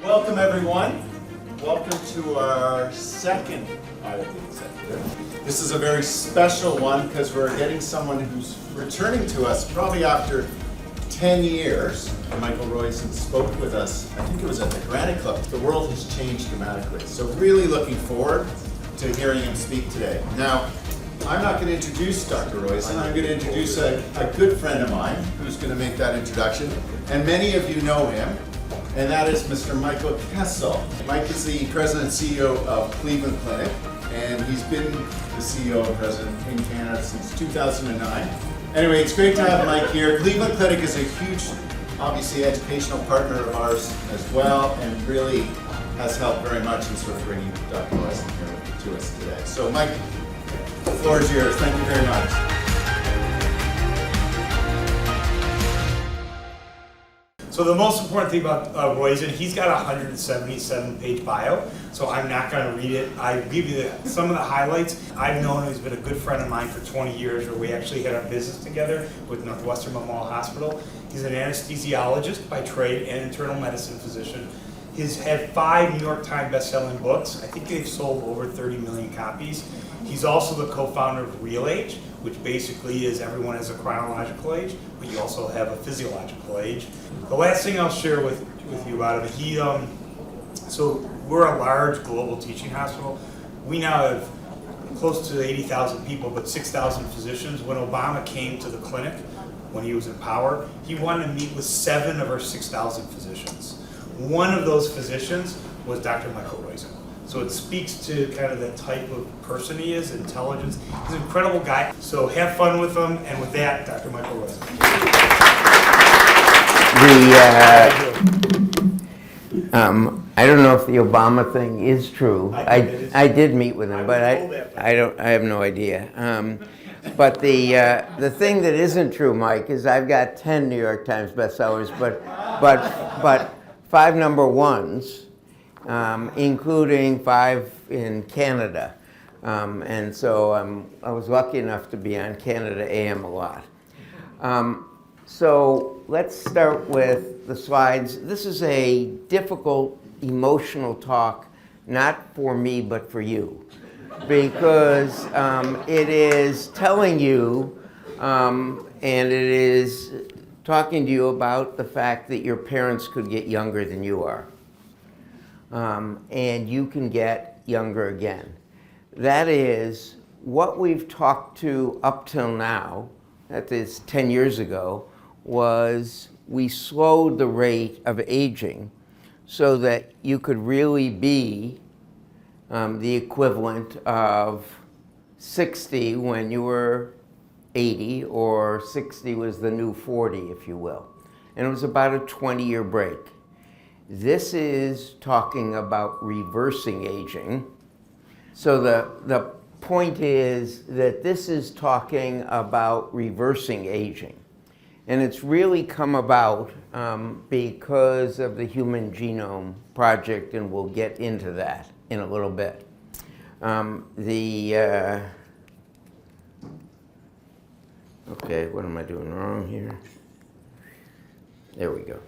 Welcome, everyone. Welcome to our second Eye of the Executive. This is a very special one because we're getting someone who's returning to us probably after 10 years. Michael Roizen spoke with us, I think it was at the Granite Club. The world has changed dramatically, so really looking forward to hearing him speak today. Now, I'm not going to introduce Dr. Roizen. I'm going to introduce a good friend of mine who's going to make that introduction, and many of you know him. And that is Mr. Michael Kessel. Mike is the president and CEO of Cleveland Clinic, and he's been the CEO and president in Canada since 2009. Anyway, it's great to have Mike here. Cleveland Clinic is a huge, obviously, educational partner of ours as well, and really has helped very much in sort of bringing Dr. Roizen here to us today. So, Mike, the floor is yours. Thank you very much. So the most important thing about Roizen, he's got a 177-page bio, so I'm not going to read it. I give you some of the highlights. I've known him, he's been a good friend of mine for 20 years, where we actually had our business together with Northwestern Memorial Hospital. He's an anesthesiologist by trade and internal medicine physician. He's had 5 New York Times best-selling books. I think they've sold over 30 million copies. He's also the co-founder of RealAge, which basically is everyone has a chronological age, but you also have a physiological age. The last thing I'll share with you about him, so we're a large global teaching hospital. We now have close to 80,000 people, but 6,000 physicians. When Obama came to the clinic, when he was in power, he wanted to meet with 7 of our 6,000 physicians. One of those physicians was Dr. Michael Roizen. So it speaks to kind of the type of person he is, intelligence. He's an incredible guy. So have fun with him. And with that, Dr. Michael Roizen. I don't know if the Obama thing is true. I did meet with him, but I have no idea. But the thing that isn't true, Mike, is I've got 10 New York Times bestsellers, but 5 number ones. Including 5 in Canada. And so I was lucky enough to be on Canada AM a lot. So let's start with the slides. This is a difficult, emotional talk, not for me, but for you. Because it is telling you, and it is talking to you about the fact that your parents could get younger than you are. And you can get younger again. That is, what we've talked to up till now, that is 10 years ago, was we slowed the rate of aging so that you could really be the equivalent of 60 when you were 80, or 60 was the new 40, if you will. And it was about a 20-year break. This is talking about reversing aging. So the point is that this is talking about reversing aging. And it's really come about because of the Human Genome Project, and we'll get into that in a little bit. Okay, what am I doing wrong here? There we go.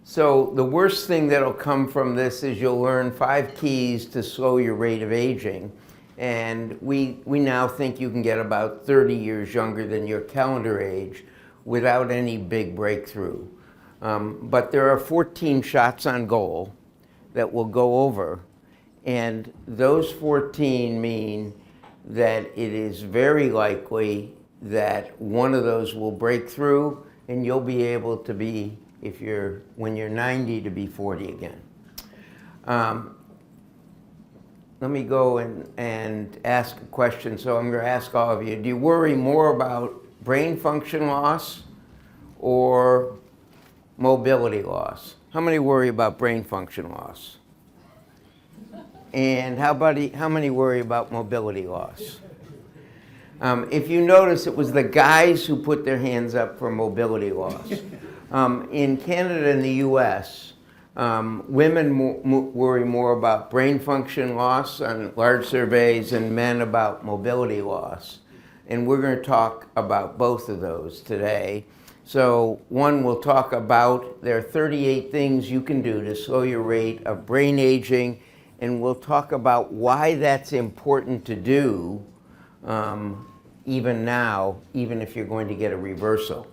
So the worst thing that'll come from this is you'll learn 5 keys to slow your rate of aging. And we now think you can get about 30 years younger than your calendar age without any big breakthrough. But there are 14 shots on goal that we'll go over. And those 14 mean that it is very likely that one of those will break through, and you'll be able to be, when you're 90, to be 40 again. Let me go and ask a question. So I'm going to ask all of you, do you worry more about brain function loss or mobility loss? How many worry about brain function loss? And how many worry about mobility loss? If you notice, it was the guys who put their hands up for mobility loss. In Canada and the US, women worry more about brain function loss on large surveys and men about mobility loss. And we're going to talk about both of those today. So one will talk about there are 38 things you can do to slow your rate of brain aging, and we'll talk about why that's important to do even now, even if you're going to get a reversal.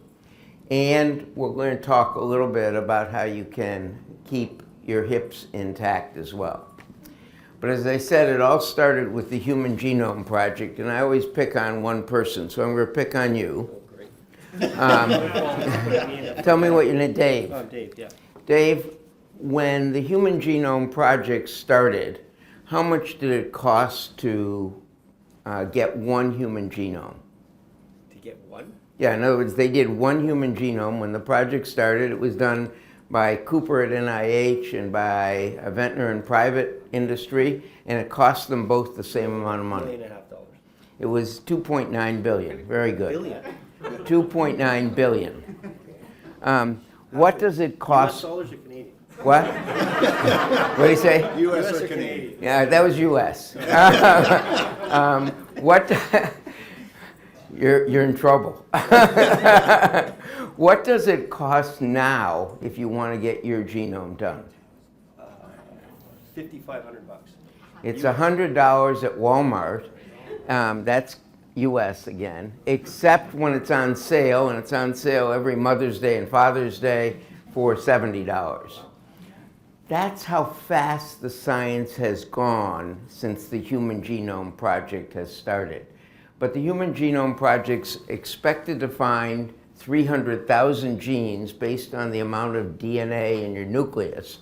And we're going to talk a little bit about how you can keep your hips intact as well. But as I said, it all started with the Human Genome Project, and I always pick on one person, so I'm going to pick on you. Tell me what your name, Dave. Dave, yeah. Dave, when the Human Genome Project started, how much did it cost to get one human genome? To get one? Yeah, in other words, they did one human genome. When the project started, it was done by Cooper at NIH and by Ventnor in private industry, and it cost them both the same amount of money. $1.5 million. It was 2.9 billion. Very good. Billion. 2.9 billion. What does it US cost? dollars or Canadian? What? What do you say? US or Canadian? Yeah, that was US. What? You're in trouble. What does it cost now if you want to get your genome done? $5,500. It's $100 at Walmart. That's US again, except when it's on sale, and it's on sale every Mother's Day and Father's Day for $70. That's how fast the science has gone since the Human Genome Project has started. But the Human Genome Project's expected to find 300,000 genes based on the amount of DNA in your nucleus,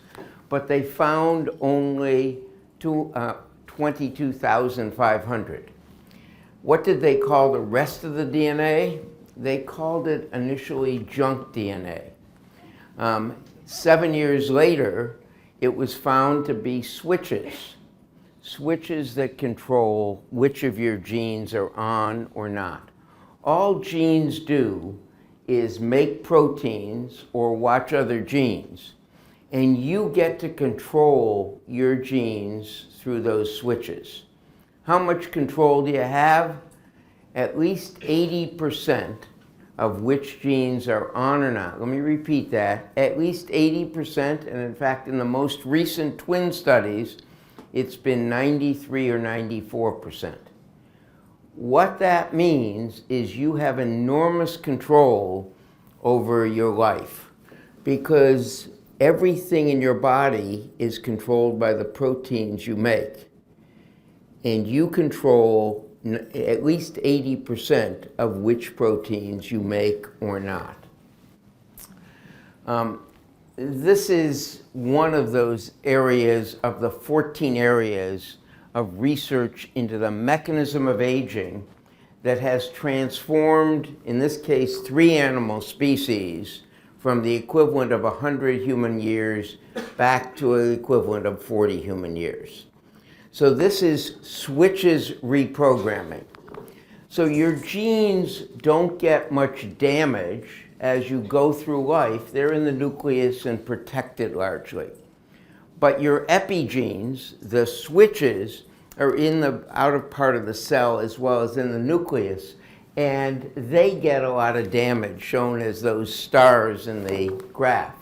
but they found only 22,500. What did they call the rest of the DNA? They called it initially junk DNA. 7 years later, it was found to be switches that control which of your genes are on or not. All genes do is make proteins or watch other genes, and you get to control your genes through those switches. How much control do you have? At least 80% of which genes are on or not. Let me repeat that. At least 80%, and in fact, in the most recent twin studies, it's been 93 or 94%. What that means is you have enormous control over your life, because everything in your body is controlled by the proteins you make. And you control at least 80% of which proteins you make or not. This is one of those areas of the 14 areas of research into the mechanism of aging that has transformed, in this case, 3 animal species from the equivalent of 100 human years back to an equivalent of 40 human years. So this is switches reprogramming. So your genes don't get much damage as you go through life. They're in the nucleus and protected largely. But your epigenes, the switches, are in the outer part of the cell as well as in the nucleus, and they get a lot of damage, shown as those stars in the graph.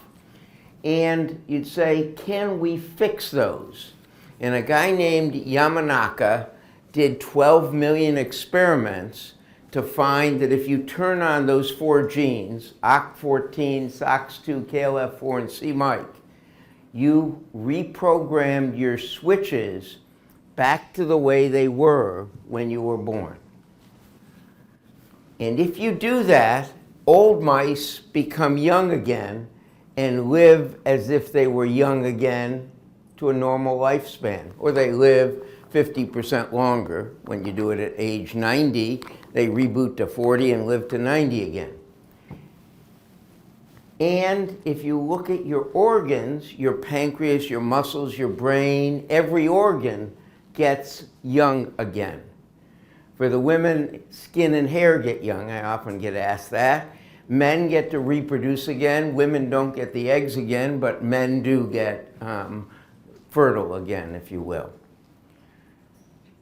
And you'd say, can we fix those? And a guy named Yamanaka did 12 million experiments to find that if you turn on those 4 genes, OCT14, SOX2, KLF4, and c-MYC, you reprogrammed your switches back to the way they were when you were born. And if you do that, old mice become young again and live as if they were young again to a normal lifespan, or they live 50% longer. When you do it at age 90, they reboot to 40 and live to 90 again. And if you look at your organs, your pancreas, your muscles, your brain, every organ gets young again. For the women, skin and hair get young. I often get asked that. Men get to reproduce again. Women don't get the eggs again, but men do get fertile again, if you will.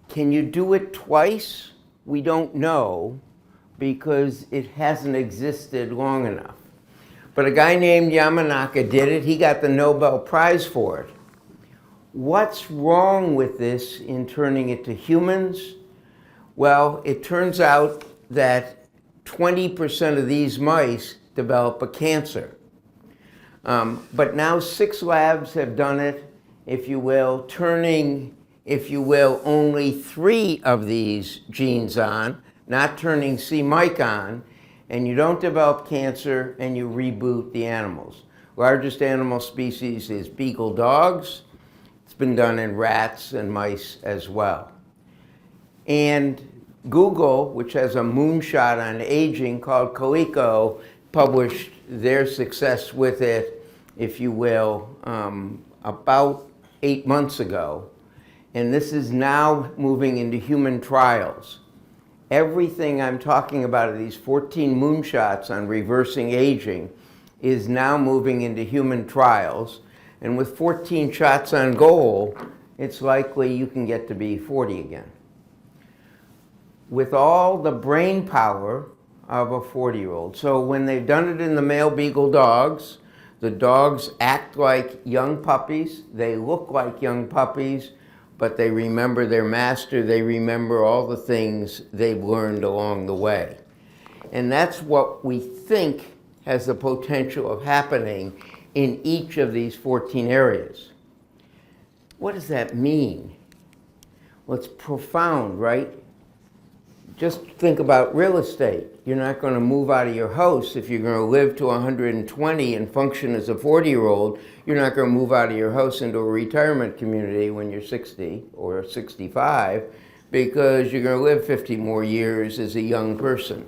Can you do it twice? We don't know, because it hasn't existed long enough. But a guy named Yamanaka did it. He got the Nobel Prize for it. What's wrong with this in turning it to humans? Well, it turns out that 20% of these mice develop a cancer. But now 6 labs have done it, if you will, turning, if you will, only 3 of these genes on, not turning C-mic on, and you don't develop cancer and you reboot the animals. Largest animal species is beagle dogs. It's been done in rats and mice as well. And Google, which has a moonshot on aging called Calico, published their success with it, if you will, about 8 months ago. And this is now moving into human trials. Everything I'm talking about, these 14 moonshots on reversing aging, is now moving into human trials. And with 14 shots on goal, it's likely you can get to be 40 again. With all the brain power of a 40-year-old. So when they've done it in the male beagle dogs, the dogs act like young puppies, they look like young puppies, but they remember their master, they remember all the things they've learned along the way. And that's what we think has the potential of happening in each of these 14 areas. What does that mean? Well, it's profound, right? Just think about real estate. You're not going to move out of your house if you're going to live to 120 and function as a 40-year-old. You're not going to move out of your house into a retirement community when you're 60 or 65 because you're going to live 50 more years as a young person.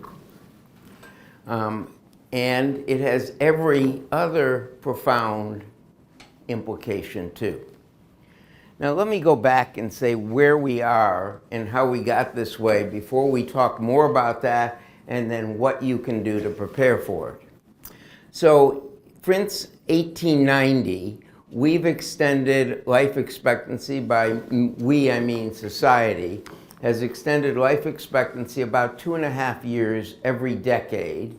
And it has every other profound implication too. Now let me go back and say where we are and how we got this way before we talk more about that and then what you can do to prepare for it. So since 1890, we've extended life expectancy by, we I mean society, has extended life expectancy about 2.5 years every decade.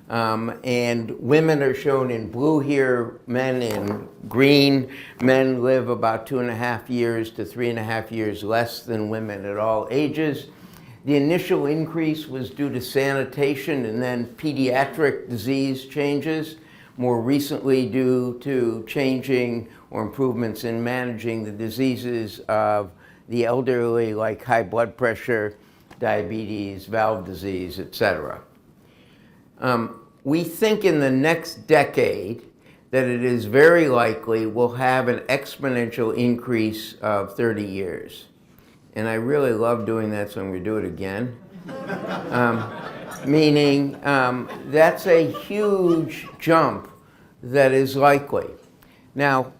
And women are shown in blue here, men in green. Men live about 2.5 years to 3.5 years less than women at all ages. The initial increase was due to sanitation and then pediatric disease changes, more recently due to changing or improvements in managing the diseases of the elderly like high blood pressure, diabetes, valve disease, etc. We think in the next decade that it is very likely we'll have an exponential increase of 30 years. And I really love doing that, so I'm going to do it again. Meaning that's a huge jump that is likely. Now,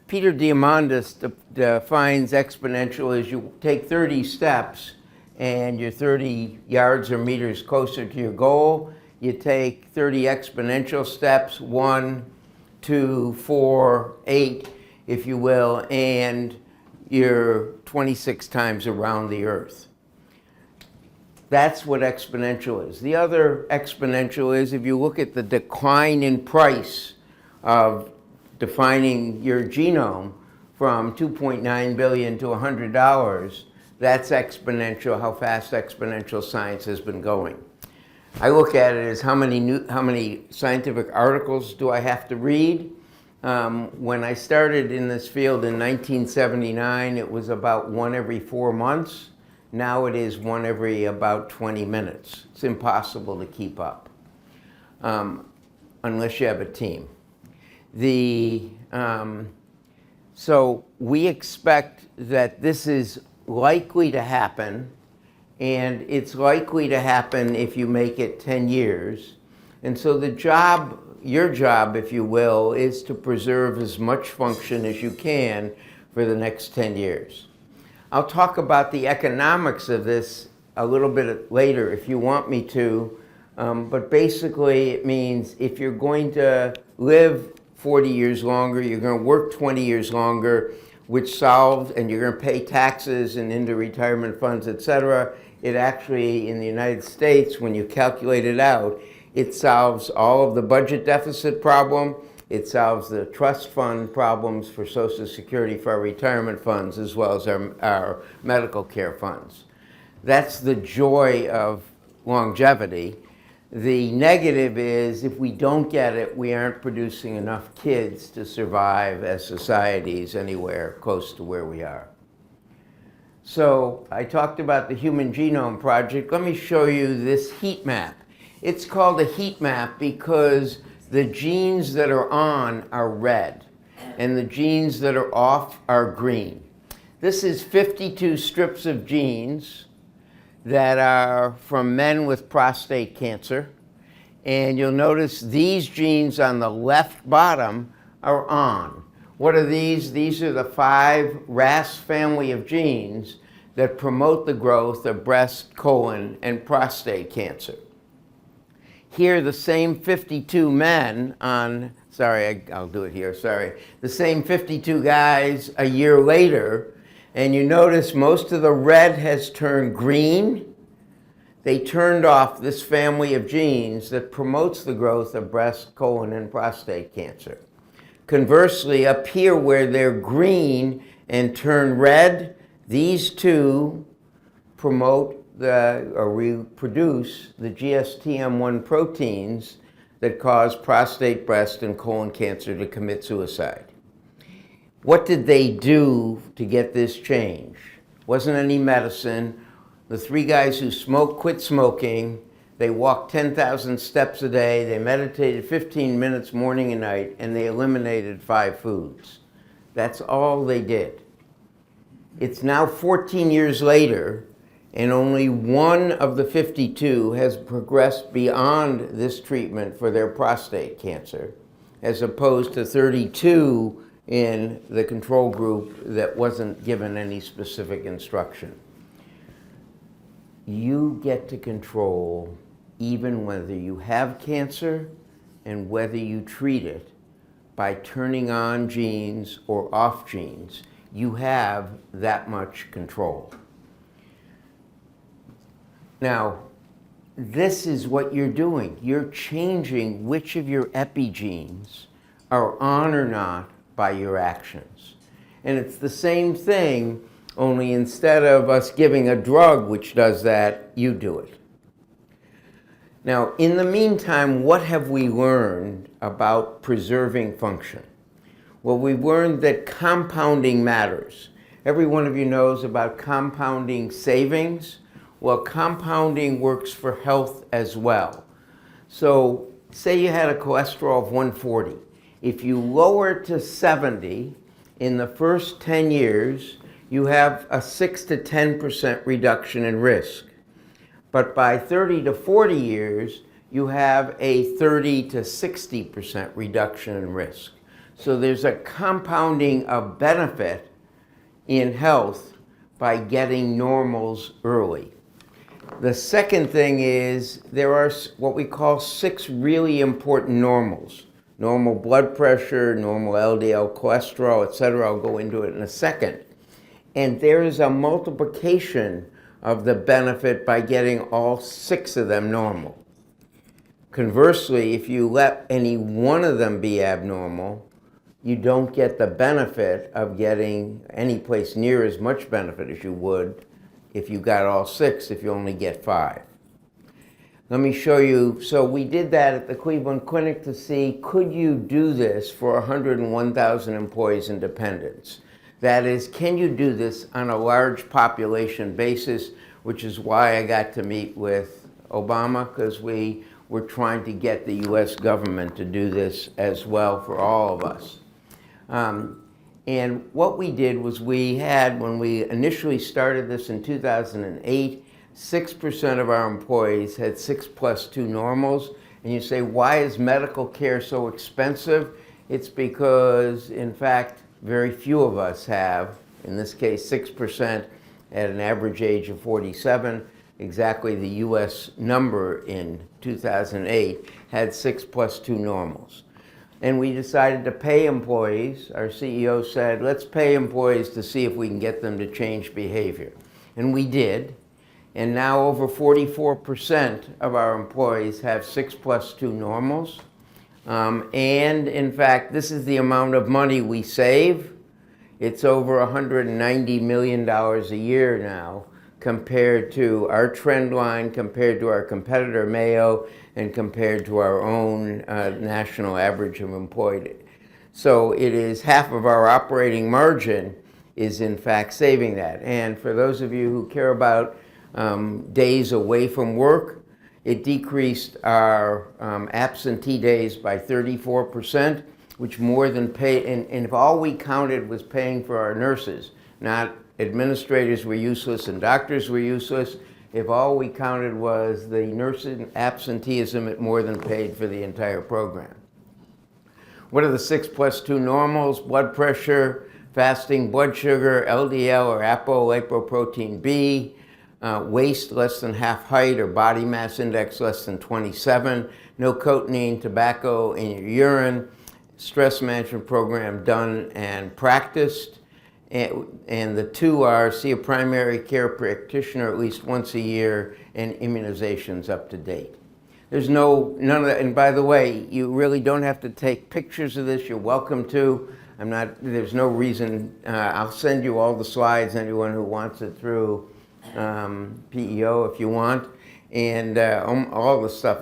Peter Diamandis defines exponential as you take 30 steps and you're 30 yards or meters closer to your goal. You take 30 exponential steps, 1, 2, 4, 8, if you will, and you're 26 times around the Earth. That's what exponential is. The other exponential is if you look at the decline in price of defining your genome from $2.9 billion to $100, that's exponential, how fast exponential science has been going. I look at it as how many scientific articles do I have to read? When I started in this field in 1979, it was about 1 every 4 months. Now it is 1 every about 20 minutes. It's impossible to keep up unless you have a team. So we expect that this is likely to happen, and it's likely to happen if you make it 10 years. And so the job, your job, if you will, is to preserve as much function as you can for the next 10 years. I'll talk about the economics of this a little bit later if you want me to, but basically it means if you're going to live 40 years longer, you're going to work 20 years longer, which solves, and you're going to pay taxes and into retirement funds, et cetera. It actually, in the United States, when you calculate it out, It solves all of the budget deficit problem. It solves the trust fund problems for Social Security, for our retirement funds, as well as our medical care funds. That's the joy of longevity. The negative is if we don't get it, we aren't producing enough kids to survive as societies anywhere close to where we are. So I talked about the Human Genome Project. Let me show you this heat map. It's called a heat map because the genes that are on are red and the genes that are off are green. This is 52 strips of genes that are from men with prostate cancer. And you'll notice these genes on the left bottom are on. What are these? These are the 5 RAS family of genes that promote the growth of breast, colon, and prostate cancer. Here, the same 52 men on, I'll do it here, the same 52 guys a year later, and you notice most of the red has turned green. They turned off this family of genes that promotes the growth of breast, colon, and prostate cancer. Conversely, up here where they're green and turn red, these two promote or reproduce the GSTM1 proteins that cause prostate, breast, and colon cancer to commit suicide. What did they do to get this change? Wasn't any medicine. The 3 guys who smoked quit smoking. They walked 10,000 steps a day. They meditated 15 minutes morning and night, and they eliminated 5 foods. That's all they did. It's now 14 years later, and only 1 of the 52 has progressed beyond this treatment for their prostate cancer, as opposed to 32 in the control group that wasn't given any specific instruction. You get to control even whether you have cancer and whether you treat it by turning on genes or off genes. You have that much control. Now, this is what you're doing. You're changing which of your epigenes are on or not by your actions. And it's the same thing, only instead of us giving a drug which does that, you do it. Now, in the meantime, what have we learned about preserving function? Well, we've learned that compounding matters. Every one of you knows about compounding savings. Well, compounding works for health as well. So say you had a cholesterol of 140. If you lower it to 70 in the first 10 years, you have a 6 to 10% reduction in risk. But by 30 to 40 years, you have a 30 to 60% reduction in risk. So there's a compounding of benefit in health by getting normals early. The second thing is there are what we call 6 really important normals. Normal blood pressure, normal LDL cholesterol, etc. I'll go into it in a second. And there is a multiplication of the benefit by getting all 6 of them normal. Conversely, if you let any one of them be abnormal, you don't get the benefit of getting any place near as much benefit as you would if you got all 6, if you only get 5. Let me show you. So we did that at the Cleveland Clinic to see, could you do this for 101,000 employees and dependents? That is, can you do this on a large population basis, which is why I got to meet with Obama, because we were trying to get the US government to do this as well for all of us. And what we did was we had, when we initially started this in 2008, 6% of our employees had 6+2 normals. And you say, why is medical care so expensive? It's because, in fact, very few of us have, in this case, 6% at an average age of 47. Exactly the US number in 2008 had 6+2 normals. And we decided to pay employees. Our CEO said, let's pay employees to see if we can get them to change behavior. And we did. And now over 44% of our employees have 6+2 normals. And in fact, this is the amount of money we save. It's over $190 million a year now, compared to our trend line, compared to our competitor Mayo, and compared to our own national average of employed. So it is half of our operating margin is in fact saving that. And for those of you who care about days away from work, it decreased our absentee days by 34%, which more than paid, and if all we counted was paying for our nurses, not administrators were useless and doctors were useless, if all we counted was the nursing absenteeism, it more than paid for the entire program. What are the 6+2 normals? Blood pressure, fasting blood sugar, LDL or apolipoprotein B, waist less than half height or body mass index less than 27, no cotinine, tobacco in your urine, stress management program done and practiced, and the two are see a primary care practitioner at least once a year and immunizations up to date. There's none of that, and by the way, you really don't have to take pictures of this, you're welcome to. There's no reason, I'll send you all the slides, anyone who wants it through PEO if you want. And all the stuff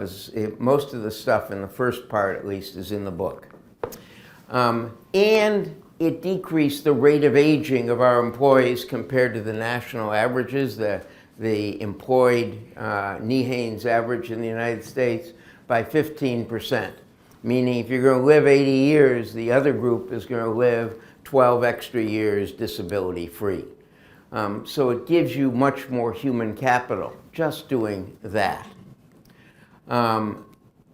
most of the stuff in the first part at least is in the book. And it decreased the rate of aging of our employees compared to the national averages, the employed NEHANES average in the United States by 15%. Meaning if you're going to live 80 years, the other group is going to live 12 extra years disability free. So it gives you much more human capital just doing that. And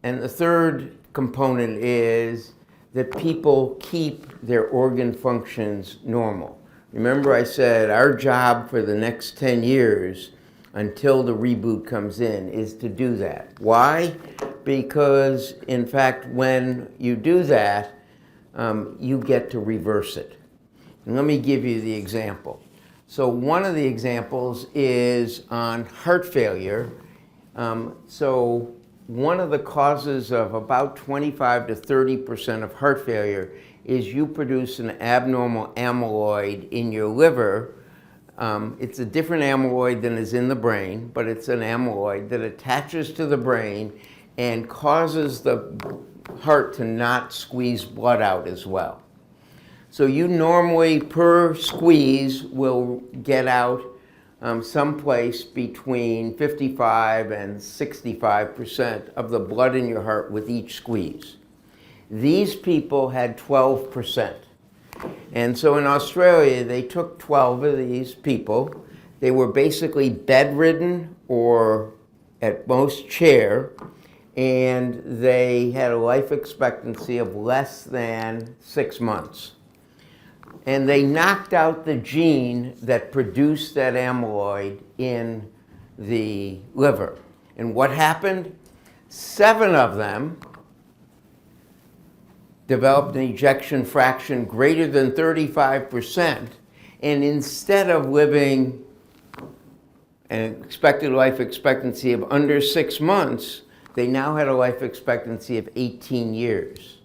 the third component is that people keep their organ functions normal. Remember I said our job for the next 10 years until the reboot comes in is to do that. Why? Because in fact when you do that, you get to reverse it. And let me give you the example. So one of the examples is on heart failure. So one of the causes of about 25 to 30% of heart failure is you produce an abnormal amyloid in your liver. It's a different amyloid than is in the brain, but it's an amyloid that attaches to the brain and causes the heart to not squeeze blood out as well. So you normally, per squeeze, will get out someplace between 55 and 65% of the blood in your heart with each squeeze. These people had 12%. And so in Australia, they took 12 of these people. They were basically bedridden or at most chair, and they had a life expectancy of less than 6 months. And they knocked out the gene that produced that amyloid in the liver. And what happened? 7 of them developed an ejection fraction greater than 35%, and instead of living an expected life expectancy of under 6 months, they now had a life expectancy of 18 years.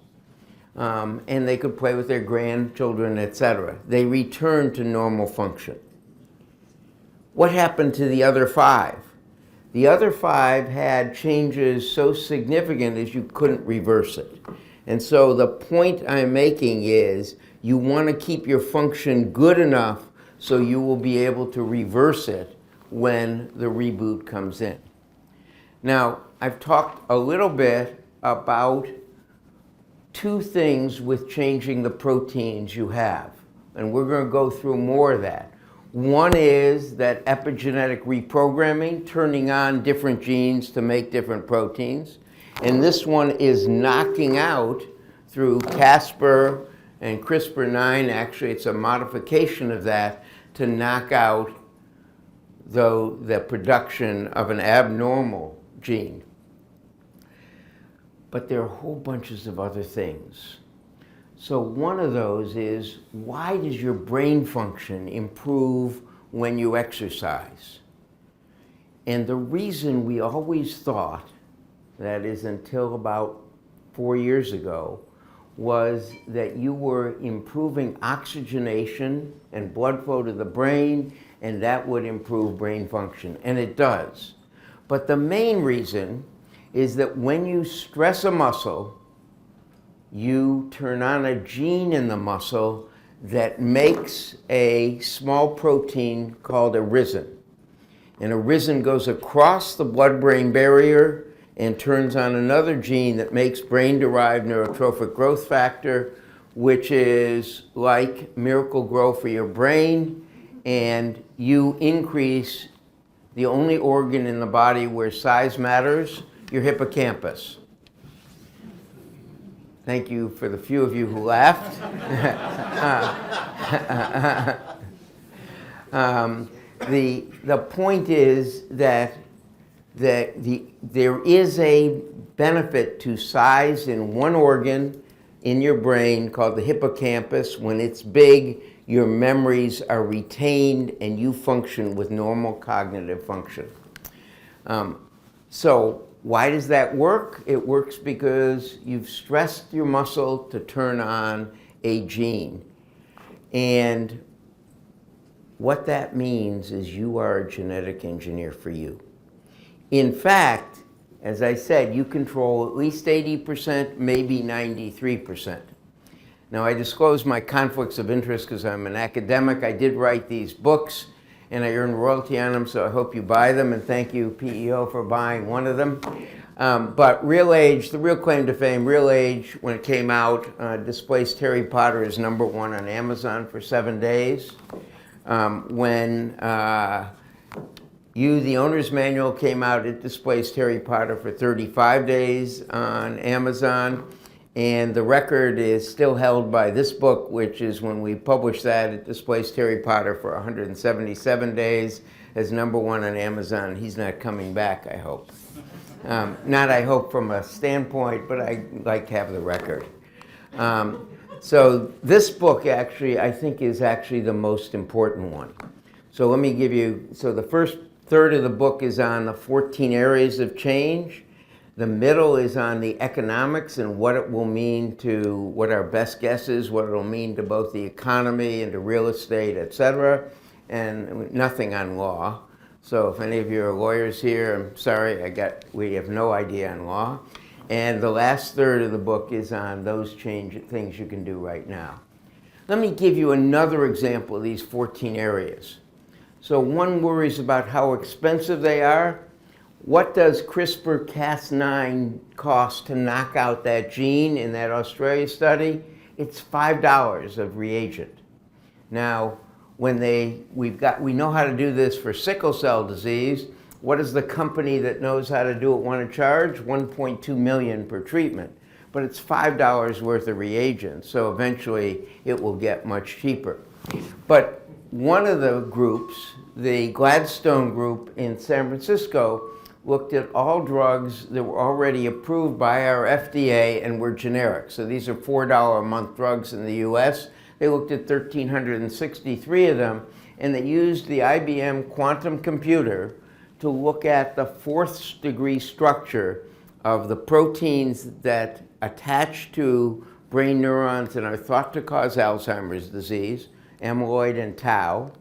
And they could play with their grandchildren, etc. They returned to normal function. What happened to the other 5? The other 5 had changes so significant as you couldn't reverse it. And so the point I'm making is you want to keep your function good enough so you will be able to reverse it when the reboot comes in. Now, I've talked a little bit about 2 things with changing the proteins you have, and we're going to go through more of that. One is that epigenetic reprogramming, turning on different genes to make different proteins. And this one is knocking out through Caspr and CRISPR-9, actually it's a modification of that, to knock out the production of an abnormal gene. But there are whole bunches of other things. So one of those is, why does your brain function improve when you exercise? And the reason we always thought, that is until about 4 years ago, was that you were improving oxygenation and blood flow to the brain, and that would improve brain function, and it does. But the main reason is that when you stress a muscle, you turn on a gene in the muscle that makes a small protein called a Roizen. And a Roizen goes across the blood-brain barrier and turns on another gene that makes brain-derived neurotrophic growth factor, which is like Miracle-Gro for your brain, and you increase the only organ in the body where size matters, your hippocampus. Thank you for the few of you who laughed. The point is that there is a benefit to size in one organ in your brain called the hippocampus. When it's big, your memories are retained and you function with normal cognitive function. So why does that work? It works because you've stressed your muscle to turn on a gene. And what that means is you are a genetic engineer for you. In fact, as I said, you control at least 80%, maybe 93%. Now, I disclose my conflicts of interest because I'm an academic. I did write these books, and I earn royalty on them, so I hope you buy them, and thank you, PEO, for buying one of them. But RealAge, the real claim to fame, RealAge, when it came out, displaced Harry Potter as #1 on Amazon for 7 days. When the Owner's Manual came out, it displaced Harry Potter for 35 days on Amazon. And the record is still held by this book, which is when we published that, it displaced Harry Potter for 177 days as #1 on Amazon. He's not coming back, I hope. Not I hope from a standpoint, but I like to have the record. So this book actually, I think, is actually the most important one. So let me give you, so the first third of the book is on the 14 areas of change. The middle is on the economics and what it will mean to, what our best guess is, what it'll mean to both the economy and to real estate, et cetera, and nothing on law. So if any of you are lawyers here, I'm sorry, we have no idea on law. And the last third of the book is on those things you can do right now. Let me give you another example of these 14 areas. So one worries about how expensive they are. What does CRISPR-Cas9 cost to knock out that gene in that Australia study? It's $5 of reagent. Now, we know how to do this for sickle cell disease. What does the company that knows how to do it want to charge? $1.2 million per treatment. But it's $5 worth of reagents, so eventually it will get much cheaper. But one of the groups, the Gladstone group in San Francisco, looked at all drugs that were already approved by our FDA and were generic. So these are $4 a month drugs in the US. They looked at 1,363 of them, and they used the IBM quantum computer to look at the 4th degree structure of the proteins that attach to brain neurons and are thought to cause Alzheimer's disease, amyloid and tau.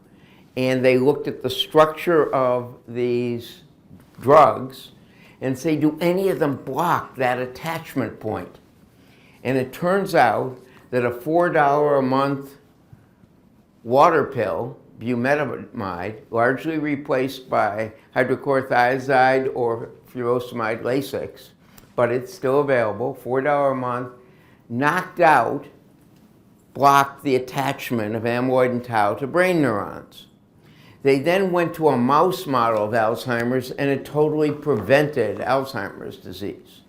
And they looked at the structure of these drugs and say, do any of them block that attachment point? And it turns out that a $4 a month water pill, bumetanide, largely replaced by hydrochlorothiazide or furosemide Lasix, but it's still available, $4 a month, blocked the attachment of amyloid and tau to brain neurons. They then went to a mouse model of Alzheimer's, and it totally prevented Alzheimer's disease.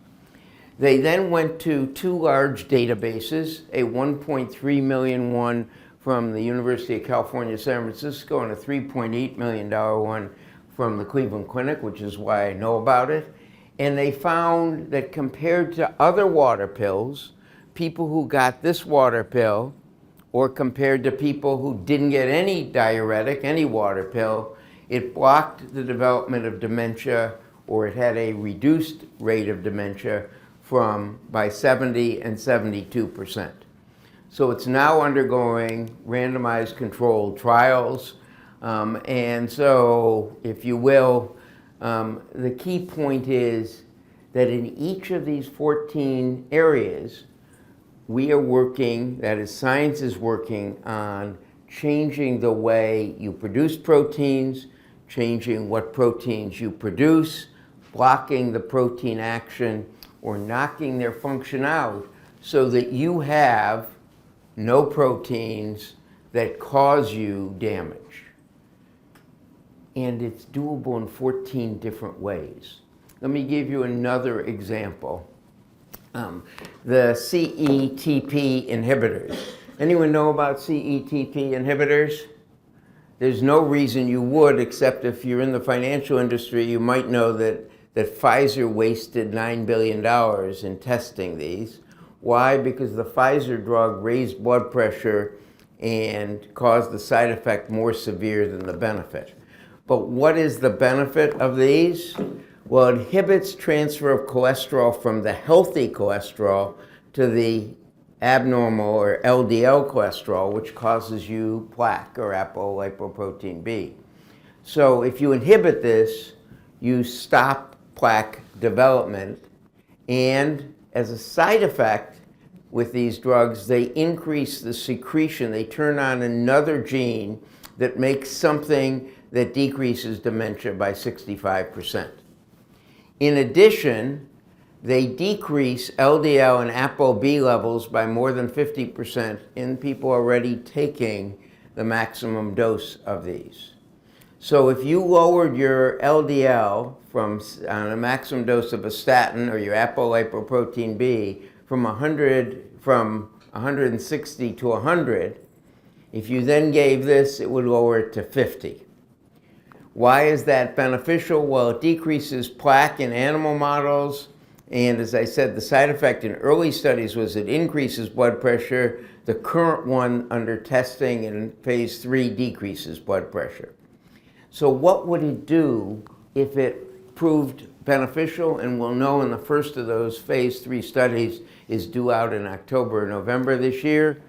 They then went to 2 large databases, a 1.3 million one from the University of California, San Francisco, and a $3.8 million one from the Cleveland Clinic, which is why I know about it. And they found that compared to other water pills, people who got this water pill, or compared to people who didn't get any diuretic, any water pill, It blocked the development of dementia, or it had a reduced rate of dementia by 70 and 72%. So it's now undergoing randomized controlled trials. And so, if you will, the key point is that in each of these 14 areas, we are working, that is, science is working on changing the way you produce proteins, changing what proteins you produce, blocking the protein action, or knocking their function out so that you have no proteins that cause you damage. And it's doable in 14 different ways. Let me give you another example. The CETP inhibitors. Anyone know about CETP inhibitors? There's no reason you would, except if you're in the financial industry, you might know that Pfizer wasted $9 billion in testing these. Why? Because the Pfizer drug raised blood pressure and caused the side effect more severe than the benefit. But what is the benefit of these? Well, it inhibits transfer of cholesterol from the healthy cholesterol to the abnormal or LDL cholesterol, which causes you plaque or apolipoprotein B. So if you inhibit this, you stop plaque development, and as a side effect with these drugs, they increase the secretion. They turn on another gene that makes something that decreases dementia by 65%. In addition, they decrease LDL and ApoB levels by more than 50% in people already taking the maximum dose of these. So if you lowered your LDL on a maximum dose of a statin or your apolipoprotein B from 160 to 100, if you then gave this, it would lower it to 50. Why is that beneficial? Well, it decreases plaque in animal models, and as I said, the side effect in early studies was it increases blood pressure. The current one under testing in phase 3 decreases blood pressure. So what would it do if it proved beneficial? And we'll know in the first of those phase 3 studies is due out in October or November this year.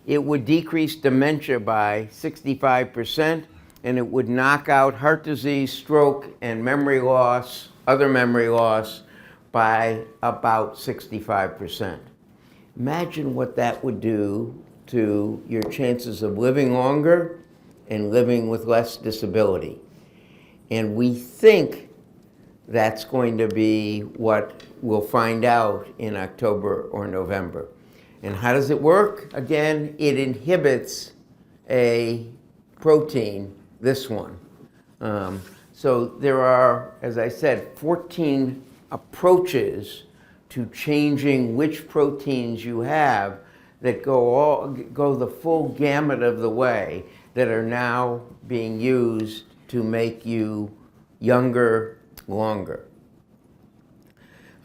It would decrease dementia by 65%, and it would knock out heart disease, stroke, and memory loss, other memory loss, by about 65%. Imagine what that would do to your chances of living longer and living with less disability. And we think that's going to be what we'll find out in October or November. And how does it work? Again, it inhibits a protein, this one. So there are, as I said, 14 approaches to changing which proteins you have that go the full gamut of the way, that are now being used to make you younger longer.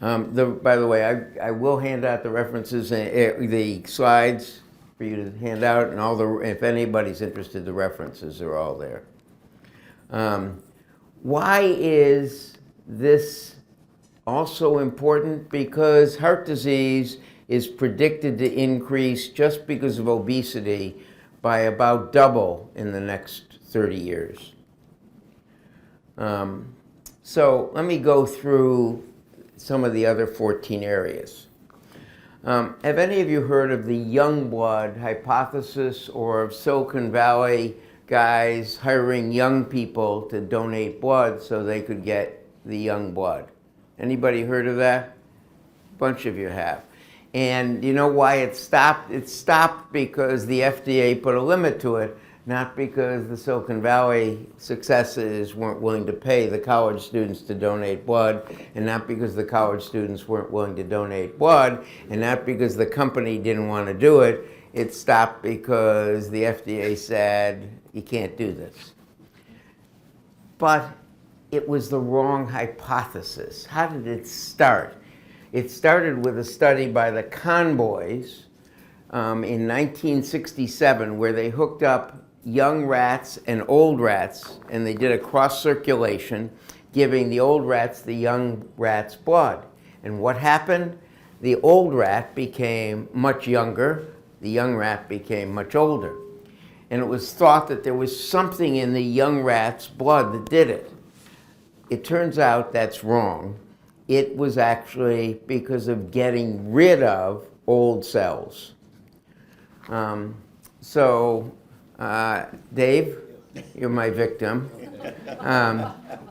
By the way, I will hand out the references, the slides for you to hand out, and if anybody's interested, the references are all there. Why is this also important? Because heart disease is predicted to increase just because of obesity by about double in the next 30 years. So let me go through some of the other 14 areas. Have any of you heard of the young blood hypothesis, or of Silicon Valley guys hiring young people to donate blood so they could get the young blood? Anybody heard of that? A bunch of you have. And you know why it stopped? It stopped because the FDA put a limit to it, not because the Silicon Valley successes weren't willing to pay the college students to donate blood, and not because the college students weren't willing to donate blood, and not because the company didn't want to do it. It stopped because the FDA said, you can't do this. But it was the wrong hypothesis. How did it start? It started with a study by the Conboys in 1967, where they hooked up young rats and old rats, and they did a cross circulation, giving the old rats the young rats' blood. And what happened? The old rat became much younger, the young rat became much older. And it was thought that there was something in the young rat's blood that did it. It turns out that's wrong. It was actually because of getting rid of old cells. Dave, you're my victim.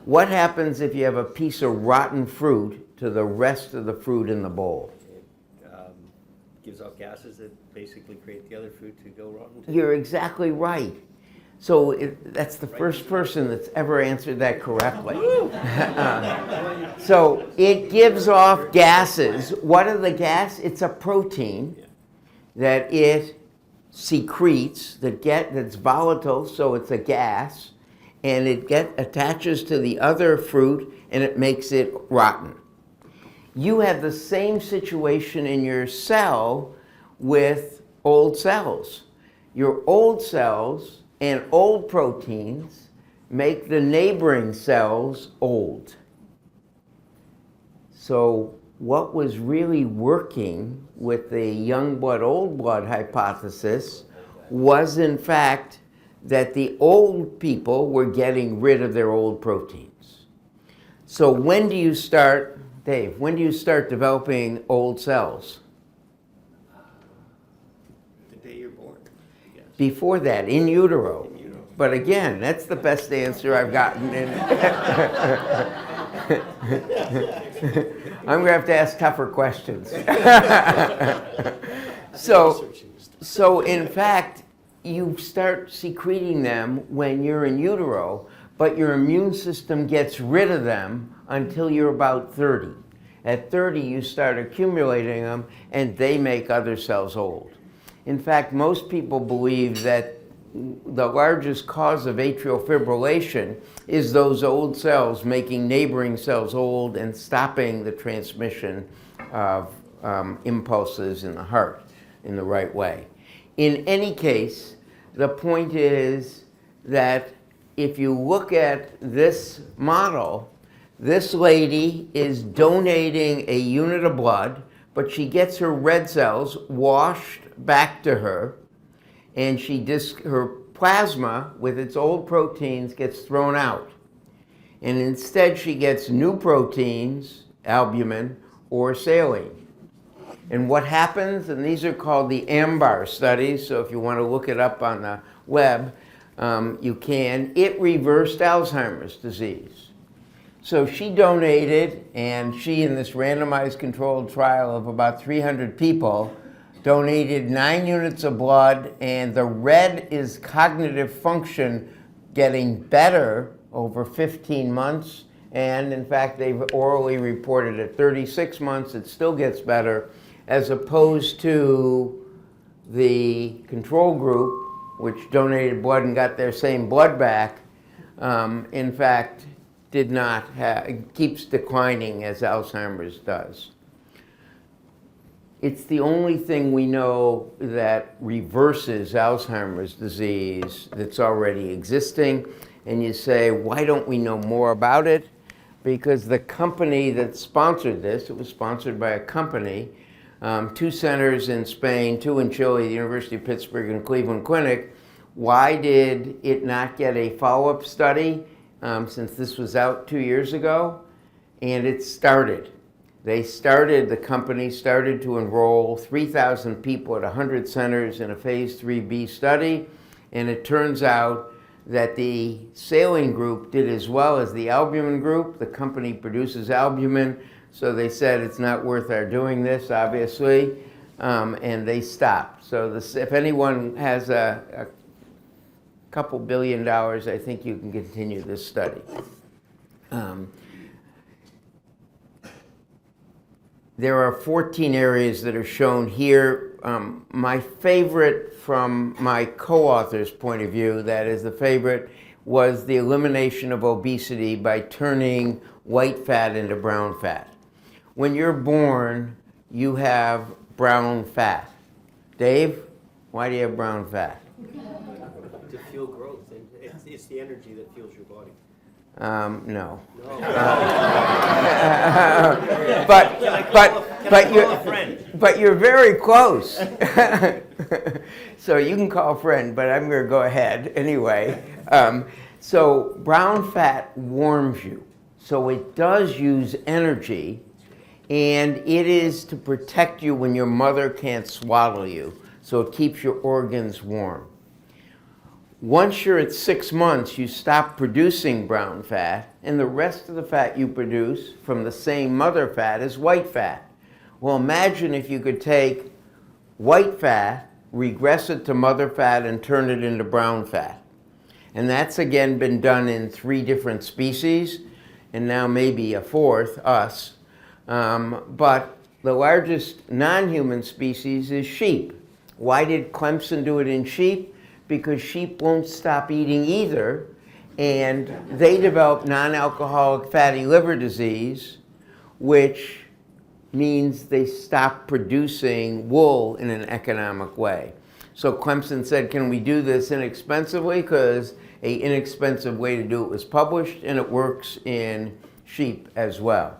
What happens if you have a piece of rotten fruit to the rest of the fruit in the bowl? It gives off gases that basically create the other fruit to go rotten. You're exactly right. So that's the first person that's ever answered that correctly. So it gives off gases. What are the gas? It's a protein that it secretes that's volatile, so it's a gas, and it attaches to the other fruit and it makes it rotten. You have the same situation in your cell with old cells. Your old cells and old proteins make the neighboring cells old. So what was really working with the young blood, old blood hypothesis was in fact that the old people were getting rid of their old proteins. So when do you start, Dave, when do you start developing old cells? The day you're born. Yes. Before that, in utero. But again, that's the best answer I've gotten. I'm going to have to ask tougher questions. So in fact, you start secreting them when you're in utero, but your immune system gets rid of them until you're about 30. At 30, you start accumulating them, and they make other cells old. In fact, most people believe that the largest cause of atrial fibrillation is those old cells making neighboring cells old and stopping the transmission of impulses in the heart in the right way. In any case, the point is that if you look at this model, this lady is donating a unit of blood, but she gets her red cells washed back to her, and her plasma with its old proteins gets thrown out. And instead she gets new proteins, albumin or saline. And what happens, and these are called the AMBAR studies, so if you want to look it up on the web, you can. It reversed Alzheimer's disease. So she donated, and she, in this randomized controlled trial of about 300 people, donated 9 units of blood, and the red is cognitive function getting better over 15 months. And in fact, they've orally reported at 36 months, it still gets better, as opposed to the control group, which donated blood and got their same blood back, in fact, did not keeps declining as Alzheimer's does. It's the only thing we know that reverses Alzheimer's disease that's already existing. And you say, why don't we know more about it? Because the company that sponsored this, it was sponsored by a company, 2 centers in Spain, 2 in Chile, the University of Pittsburgh and Cleveland Clinic. Why did it not get a follow-up study since this was out 2 years ago? And it started. The company started to enroll 3,000 people at 100 centers in a phase 3B study, and it turns out that the saline group did as well as the albumin group. The company produces albumin, so they said it's not worth our doing this, obviously, and they stopped. So if anyone has a couple $1 billion, I think you can continue this study. There are 14 areas that are shown here. My favorite from my co-author's point of view, that is the favorite, was the elimination of obesity by turning white fat into brown fat. When you're born, you have brown fat. Dave, why do you have brown fat? to fuel growth, and it's the energy that fuels your body. No. No. But you're very close. So you can call a friend, but I'm going to go ahead anyway. So brown fat warms you. So it does use energy, and it is to protect you when your mother can't swallow you. So it keeps your organs warm. Once you're at 6 months, you stop producing brown fat, and the rest of the fat you produce from the same mother fat is white fat. Well, imagine if you could take white fat, regress it to mother fat, and turn it into brown fat. And that's again been done in 3 different species, and now maybe a 4th, us. But the largest non-human species is sheep. Why did Clemson do it in sheep? Because sheep won't stop eating either, and they develop non-alcoholic fatty liver disease, which means they stop producing wool in an economic way. So Clemson said, can we do this inexpensively? Because an inexpensive way to do it was published, and it works in sheep as well.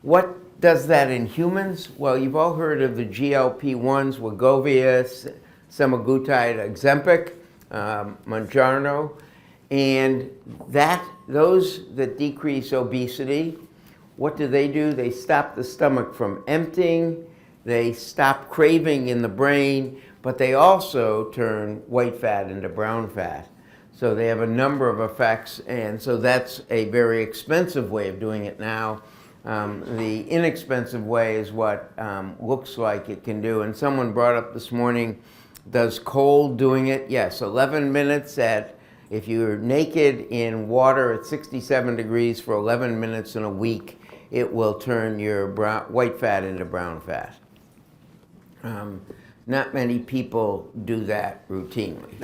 What does that in humans? Well, you've all heard of the GLP-1s, Wegovy, semaglutide, Ozempic, Mounjaro, and those that decrease obesity, what do? They stop the stomach from emptying, they stop craving in the brain, but they also turn white fat into brown fat. So they have a number of effects, and so that's a very expensive way of doing it now. The inexpensive way is what looks like it can do. And someone brought up this morning, does cold doing it? Yes, 11 minutes if you're naked in water at 67 degrees for 11 minutes in a week, it will turn your white fat into brown fat. Not many people do that routinely.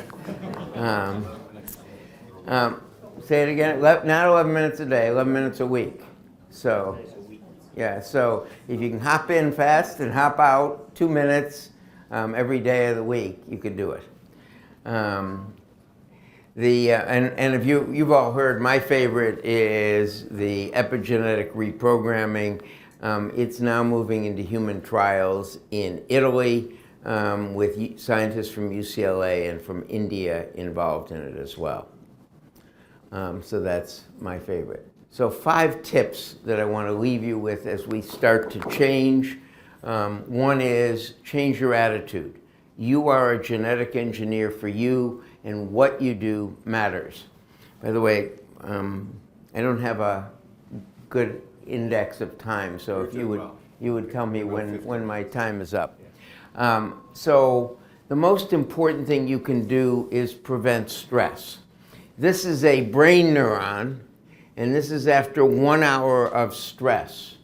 Say it again, not 11 minutes a day, 11 minutes a week. So, yeah, so if you can hop in fast and hop out 2 minutes every day of the week, you could do it. And if you've all heard, my favorite is the epigenetic reprogramming. It's now moving into human trials in Italy with scientists from UCLA and from India involved in it as well. So that's my favorite. So 5 tips that I want to leave you with as we start to change. One is change your attitude. You are a genetic engineer for you, and what you do matters. By the way, I don't have a good index of time, so if you would tell me when my time is up. So the most important thing you can do is prevent stress. This is a brain neuron, and this is after 1 hour of stress.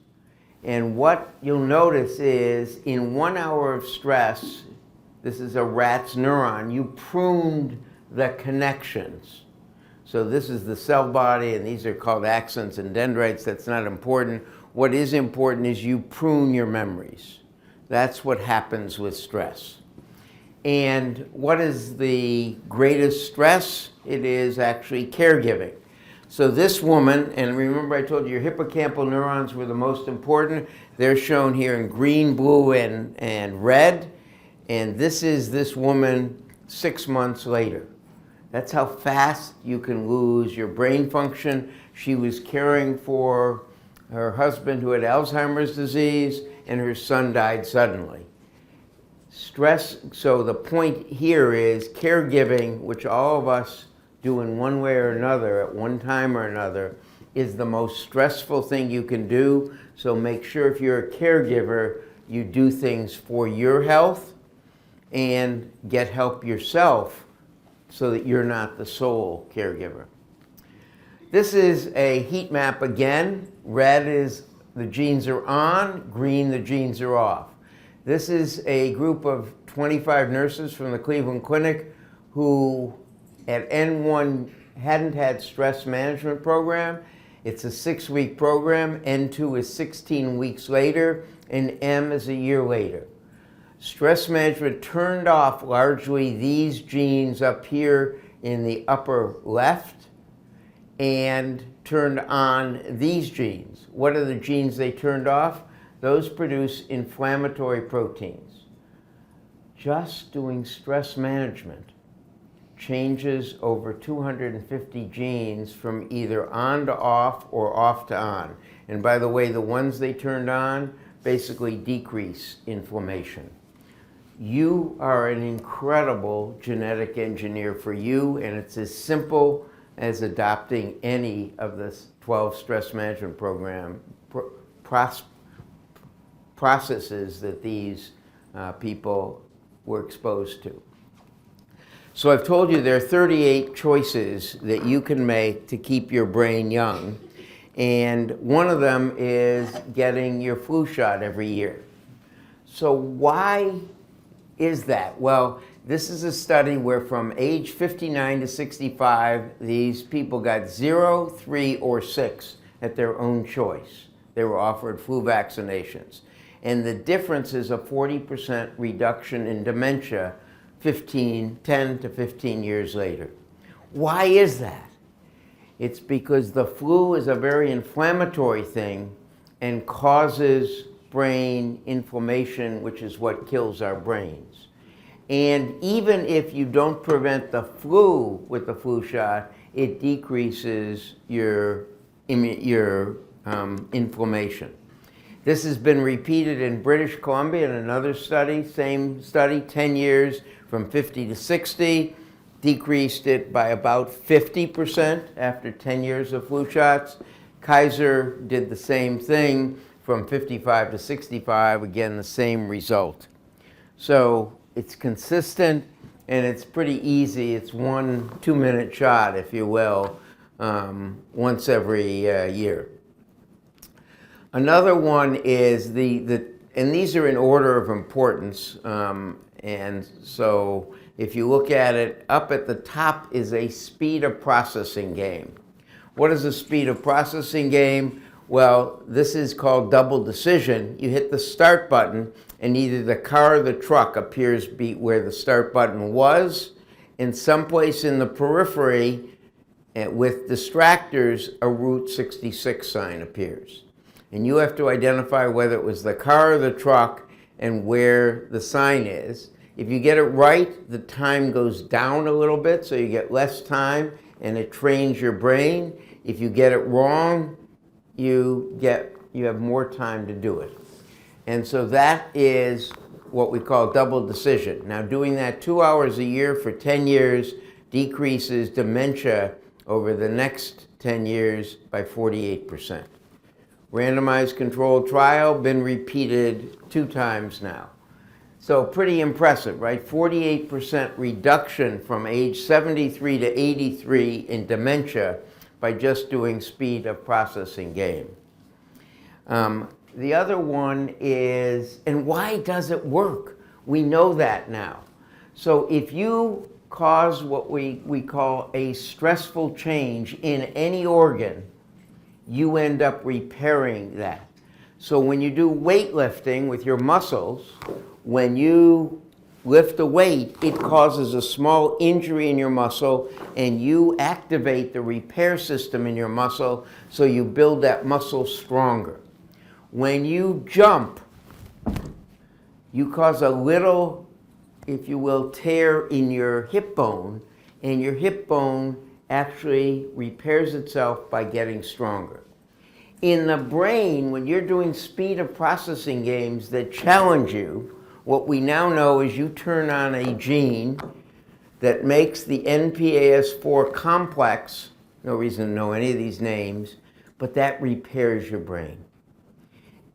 And what you'll notice is in 1 hour of stress, this is a rat's neuron, you pruned the connections. So this is the cell body, and these are called axons and dendrites. That's not important. What is important is you prune your memories. That's what happens with stress. And what is the greatest stress? It is actually caregiving. So this woman, and remember I told you your hippocampal neurons were the most important. They're shown here in green, blue, and red. And this is this woman 6 months later. That's how fast you can lose your brain function. She was caring for her husband who had Alzheimer's disease, and her son died suddenly. Stress, so the point here is caregiving, which all of us do in one way or another at one time or another, is the most stressful thing you can do. So make sure if you're a caregiver, you do things for your health and get help yourself so that you're not the sole caregiver. This is a heat map again. Red is the genes are on, green the genes are off. This is a group of 25 nurses from the Cleveland Clinic who at N1 hadn't had stress management program. It's a 6-week program. N2 is 16 weeks later, and M is a year later. Stress management turned off largely these genes up here in the upper left and turned on these genes. What are the genes they turned off? Those produce inflammatory proteins. Just doing stress management changes over 250 genes from either on to off or off to on. And by the way, the ones they turned on basically decrease inflammation. You are an incredible genetic engineer for you, and it's as simple as adopting any of the 12 stress management program processes that these people were exposed to. So I've told you there are 38 choices that you can make to keep your brain young, and one of them is getting your flu shot every year. So why is that? Well, this is a study where from age 59 to 65, these people got 0, 3, or 6 at their own choice. They were offered flu vaccinations. And the difference is a 40% reduction in dementia 10 to 15 years later. Why is that? It's because the flu is a very inflammatory thing and causes brain inflammation, which is what kills our brains. And even if you don't prevent the flu with the flu shot, it decreases your inflammation. This has been repeated in British Columbia in another study, same study, 10 years from 50 to 60, decreased it by about 50% after 10 years of flu shots. Kaiser did the same thing from 55 to 65, again, the same result. So it's consistent and it's pretty easy. It's 1 2-minute shot, if you will, once every year. Another one is and these are in order of importance, and so if you look at it, up at the top is a speed of processing game. What is a speed of processing game? Well, this is called double decision. You hit the start button, and either the car or the truck appears where the start button was, and someplace in the periphery, with distractors, a Route 66 sign appears. And you have to identify whether it was the car or the truck and where the sign is. If you get it right, the time goes down a little bit, so you get less time, and it trains your brain. If you get it wrong, you have more time to do it. And so that is what we call double decision. Now, doing that 2 hours a year for 10 years decreases dementia over the next 10 years by 48%. Randomized controlled trial, been repeated 2 times now. So pretty impressive, right? 48% reduction from age 73 to 83 in dementia by just doing speed of processing game. The other one is, and why does it work? We know that now. So if you cause what we call a stressful change in any organ, you end up repairing that. So when you do weightlifting with your muscles, when you lift a weight, it causes a small injury in your muscle, and you activate the repair system in your muscle, so you build that muscle stronger. When you jump, you cause a little, if you will, tear in your hip bone, and your hip bone actually repairs itself by getting stronger. In the brain, when you're doing speed of processing games that challenge you, what we now know is you turn on a gene that makes the NPAS4 complex, no reason to know any of these names, but that repairs your brain.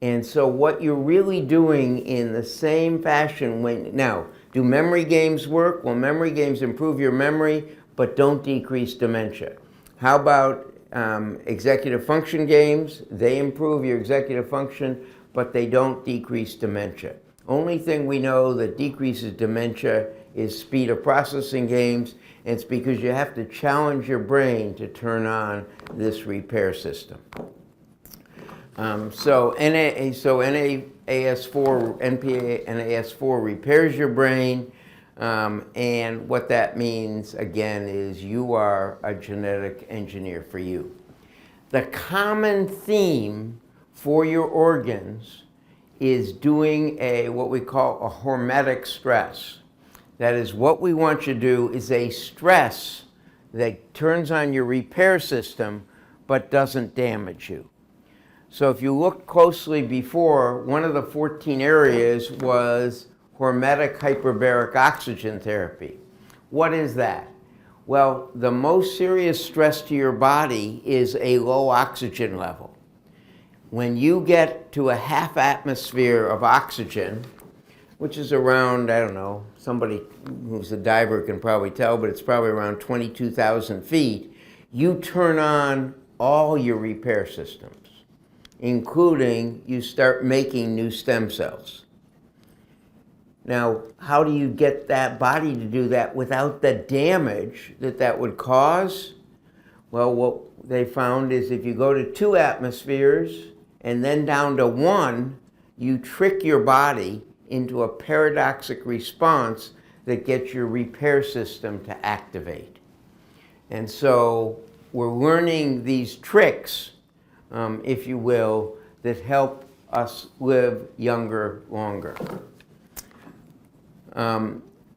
And so what you're really doing in the same fashion now, do memory games work? Well, memory games improve your memory, but don't decrease dementia. How about executive function games? They improve your executive function, but they don't decrease dementia. Only thing we know that decreases dementia is speed of processing games, and it's because you have to challenge your brain to turn on this repair system. So NPAS4 repairs your brain. And what that means, again, is you are a genetic engineer for you. The common theme for your organs is doing what we call a hormetic stress. That is, what we want you to do is a stress that turns on your repair system but doesn't damage you. So if you look closely before, one of the 14 areas was hormetic hyperbaric oxygen therapy. What is that? Well, the most serious stress to your body is a low oxygen level. When you get to a half atmosphere of oxygen, which is around, I don't know, somebody who's a diver can probably tell, but it's probably around 22,000 feet, you turn on all your repair systems, including you start making new stem cells. Now, how do you get that body to do that without the damage that that would cause? Well, what they found is if you go to 2 atmospheres and then down to 1, you trick your body into a paradoxic response that gets your repair system to activate. And so we're learning these tricks, if you will, that help us live younger, longer.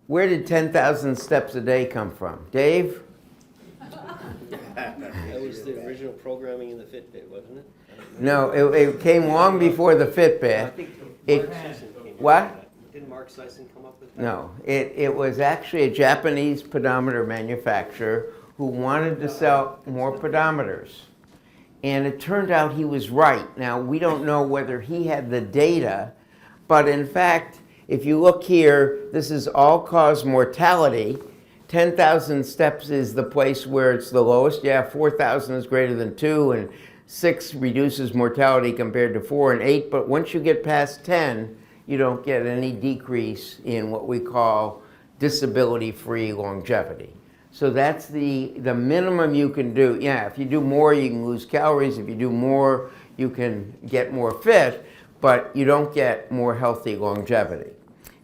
Where did 10,000 steps a day come from? Dave? That was the original programming in the Fitbit, wasn't it? No, it came long before the I Fitbit. think It- Mark Sisson came up what? with that. Didn't Mark Sisson come up with that? No, it was actually a Japanese pedometer manufacturer who wanted to sell more pedometers. And it turned out he was right. Now, we don't know whether he had the data, but in fact, if you look here, this is all-cause mortality. 10,000 steps is the place where it's the lowest. Yeah, 4,000 is greater than 2, and 6 reduces mortality compared to 4 and 8. But once you get past 10, you don't get any decrease in what we call disability-free longevity. So that's the minimum you can do. Yeah, if you do more, you can lose calories. If you do more, you can get more fit, but you don't get more healthy longevity.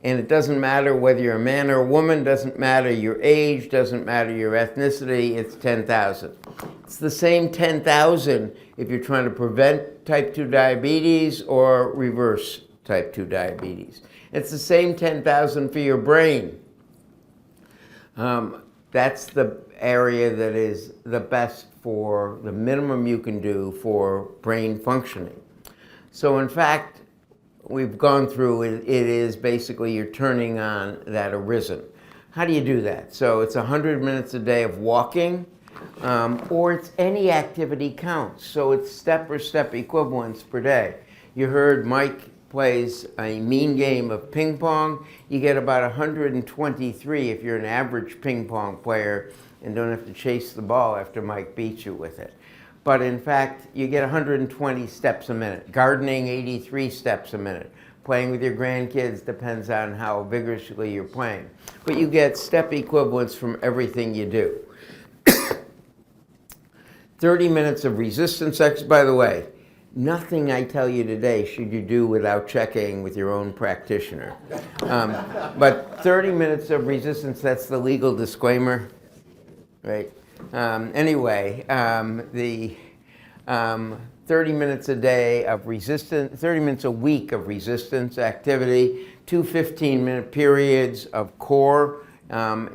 And it doesn't matter whether you're a man or a woman, doesn't matter your age, doesn't matter your ethnicity, it's 10,000. It's the same 10,000 if you're trying to prevent type 2 diabetes or reverse type 2 diabetes. It's the same 10,000 for your brain. That's the area that is the best for the minimum you can do for brain functioning. So in fact, we've gone through it. It is basically you're turning on that arisen. How do you do that? So it's 100 minutes a day of walking, or it's any activity counts. So it's step or step equivalents per day. You heard Mike plays a mean game of ping pong. You get about 123 if you're an average ping pong player and don't have to chase the ball after Mike beats you with it. But in fact, you get 120 steps a minute. Gardening, 83 steps a minute. Playing with your grandkids depends on how vigorously you're playing. But you get step equivalents from everything you do. 30 minutes of resistance exercise. By the way, nothing I tell you today should you do without checking with your own practitioner. But 30 minutes of resistance, that's the legal disclaimer, right? Anyway, the 30 minutes a day of resistance, 30 minutes a week of resistance activity, 2 15-minute periods of core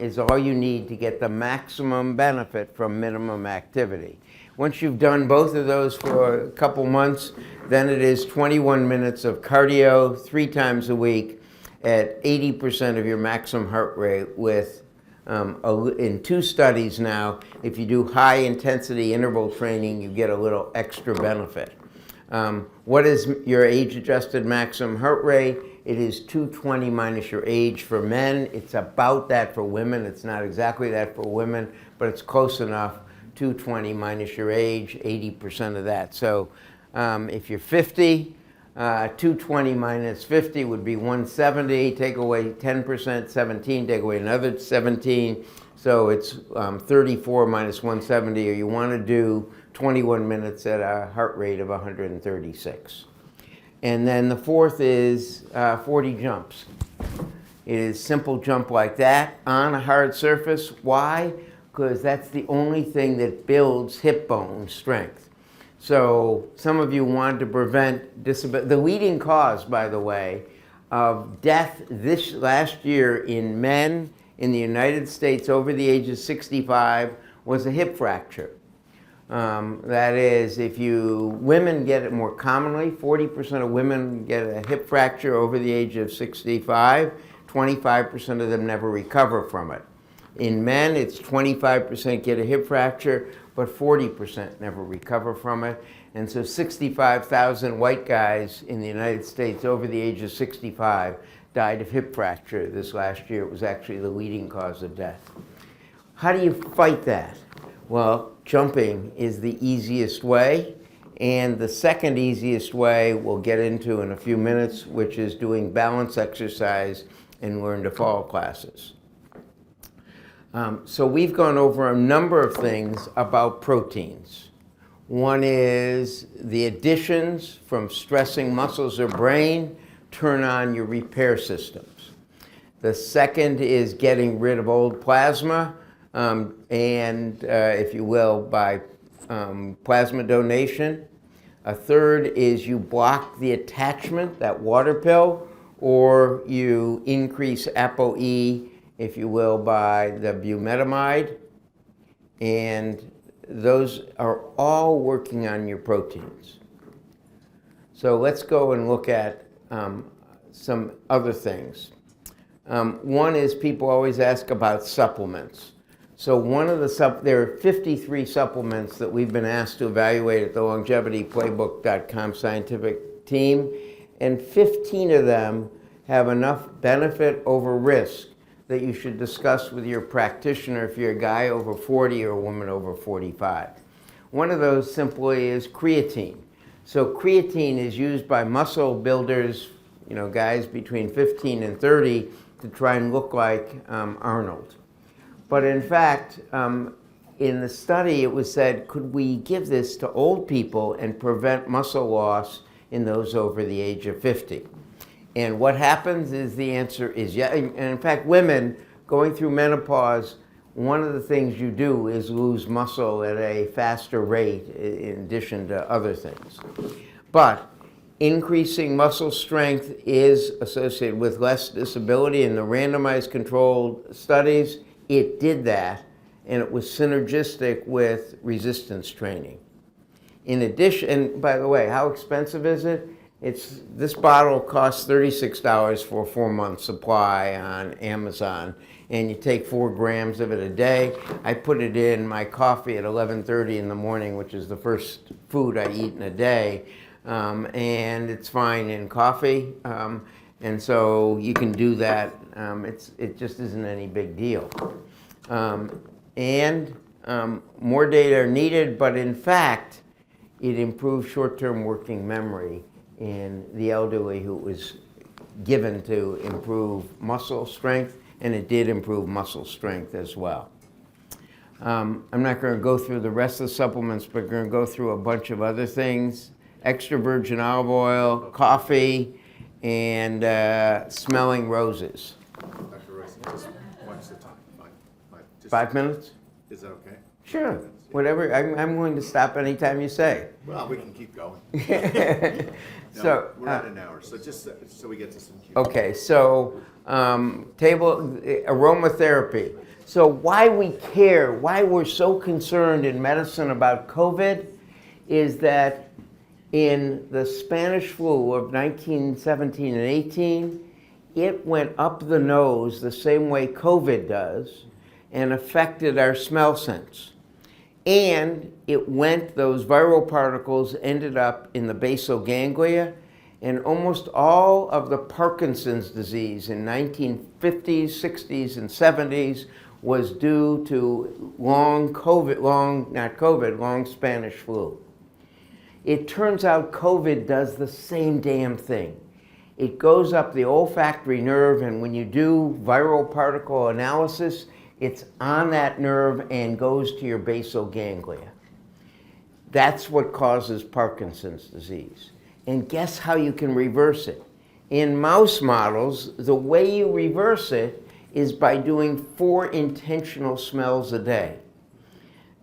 is all you need to get the maximum benefit from minimum activity. Once you've done both of those for a couple months, then it is 21 minutes of cardio 3 times a week at 80% of your maximum heart rate with, in 2 studies now, if you do high intensity interval training, you get a little extra benefit. What is your age-adjusted maximum heart rate? It is 220 minus your age for men. It's about that for women. It's not exactly that for women, but it's close enough. 220 minus your age, 80% of that. So if you're 50, 220 minus 50 would be 170. Take away 10%, 17. Take away another 17. So it's 34 minus 170, or you want to do 21 minutes at a heart rate of 136. And then the fourth is 40 jumps. It is simple jump like that on a hard surface. Why? Because that's the only thing that builds hip bone strength. So some of you wanted to prevent disability. The leading cause, by the way, of death this last year in men in the United States over the age of 65 was a hip fracture. That is, women get it more commonly. 40% of women get a hip fracture over the age of 65. 25% of them never recover from it. In men, it's 25% get a hip fracture, but 40% never recover from it. And so 65,000 white guys in the United States over the age of 65 died of hip fracture this last year. It was actually the leading cause of death. How do you fight that? Well, jumping is the easiest way. And the second easiest way we'll get into in a few minutes, which is doing balance exercise and learn to fall classes. So we've gone over a number of things about proteins. One is the additions from stressing muscles or brain turn on your repair systems. The second is getting rid of old plasma, if you will, by plasma donation. A third is you block the attachment, that water pill, or you increase ApoE, if you will, by the bumetanide. And those are all working on your proteins. So let's go and look at some other things. One is people always ask about supplements. So there are 53 supplements that we've been asked to evaluate at the longevityplaybook.com scientific team, and 15 of them have enough benefit over risk that you should discuss with your practitioner if you're a guy over 40 or a woman over 45. One of those simply is creatine. So creatine is used by muscle builders, guys between 15 and 30, to try and look like Arnold. But in fact, in the study, it was said, could we give this to old people and prevent muscle loss in those over the age of 50? And what happens is the answer is yes. And in fact, women going through menopause, one of the things you do is lose muscle at a faster rate in addition to other things. But increasing muscle strength is associated with less disability. In the randomized controlled studies, it did that, and it was synergistic with resistance training. In addition, and by the way, how expensive is it? This bottle costs $36 for a 4-month supply on Amazon, and you take 4 grams of it a day. I put it in my coffee at 11:30 in the morning, which is the first food I eat in a day, and it's fine in coffee, and so you can do that. It just isn't any big deal. More data are needed, but in fact, it improves short-term working memory in the elderly who it was given to improve muscle strength, and it did improve muscle strength as well. I'm not going to go through the rest of the supplements, but going to go through a bunch of other things. Extra virgin olive oil, coffee, and smelling roses. Dr. Roizen, just watch the time. 5 minutes? Is that okay? Sure. Whatever. I'm willing to stop anytime you say. Well, we can keep going. So we're at an hour, so just so we get to some cues. Okay, so aromatherapy. So why we care, why we're so concerned in medicine about COVID is that in the Spanish flu of 1917 and 18, it went up the nose the same way COVID does and affected our smell sense. And those viral particles ended up in the basal ganglia, and almost all of the Parkinson's disease in 1950s, 60s, and 70s was due to long Spanish flu. It turns out COVID does the same damn thing. It goes up the olfactory nerve, and when you do viral particle analysis, it's on that nerve and goes to your basal ganglia. That's what causes Parkinson's disease. And guess how you can reverse it? in mouse models, the way you reverse it is by doing 4 intentional smells a day.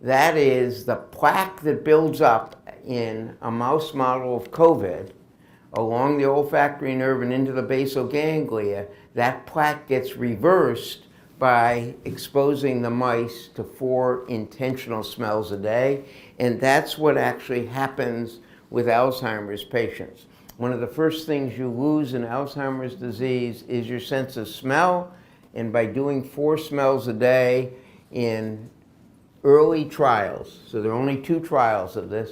That is, the plaque that builds up in a mouse model of COVID along the olfactory nerve and into the basal ganglia, that plaque gets reversed by exposing the mice to 4 intentional smells a day. And that's what actually happens with Alzheimer's patients. One of the first things you lose in Alzheimer's disease is your sense of smell. And by doing 4 smells a day in early trials, so there are only 2 trials of this,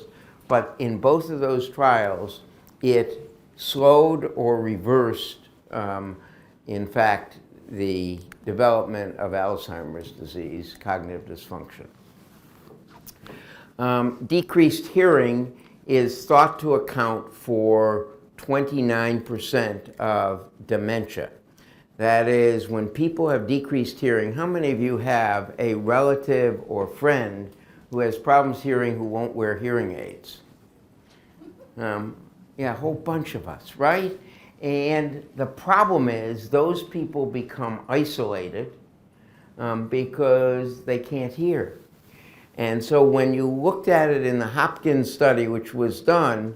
but in both of those trials, it slowed or reversed, in fact, the development of Alzheimer's disease, cognitive dysfunction. Decreased hearing is thought to account for 29% of dementia. That is, when people have decreased hearing, how many of you have a relative or friend who has problems hearing who won't wear hearing aids? Yeah, a whole bunch of us, right? And the problem is those people become isolated because they can't hear. And so when you looked at it in the Hopkins study, which was done,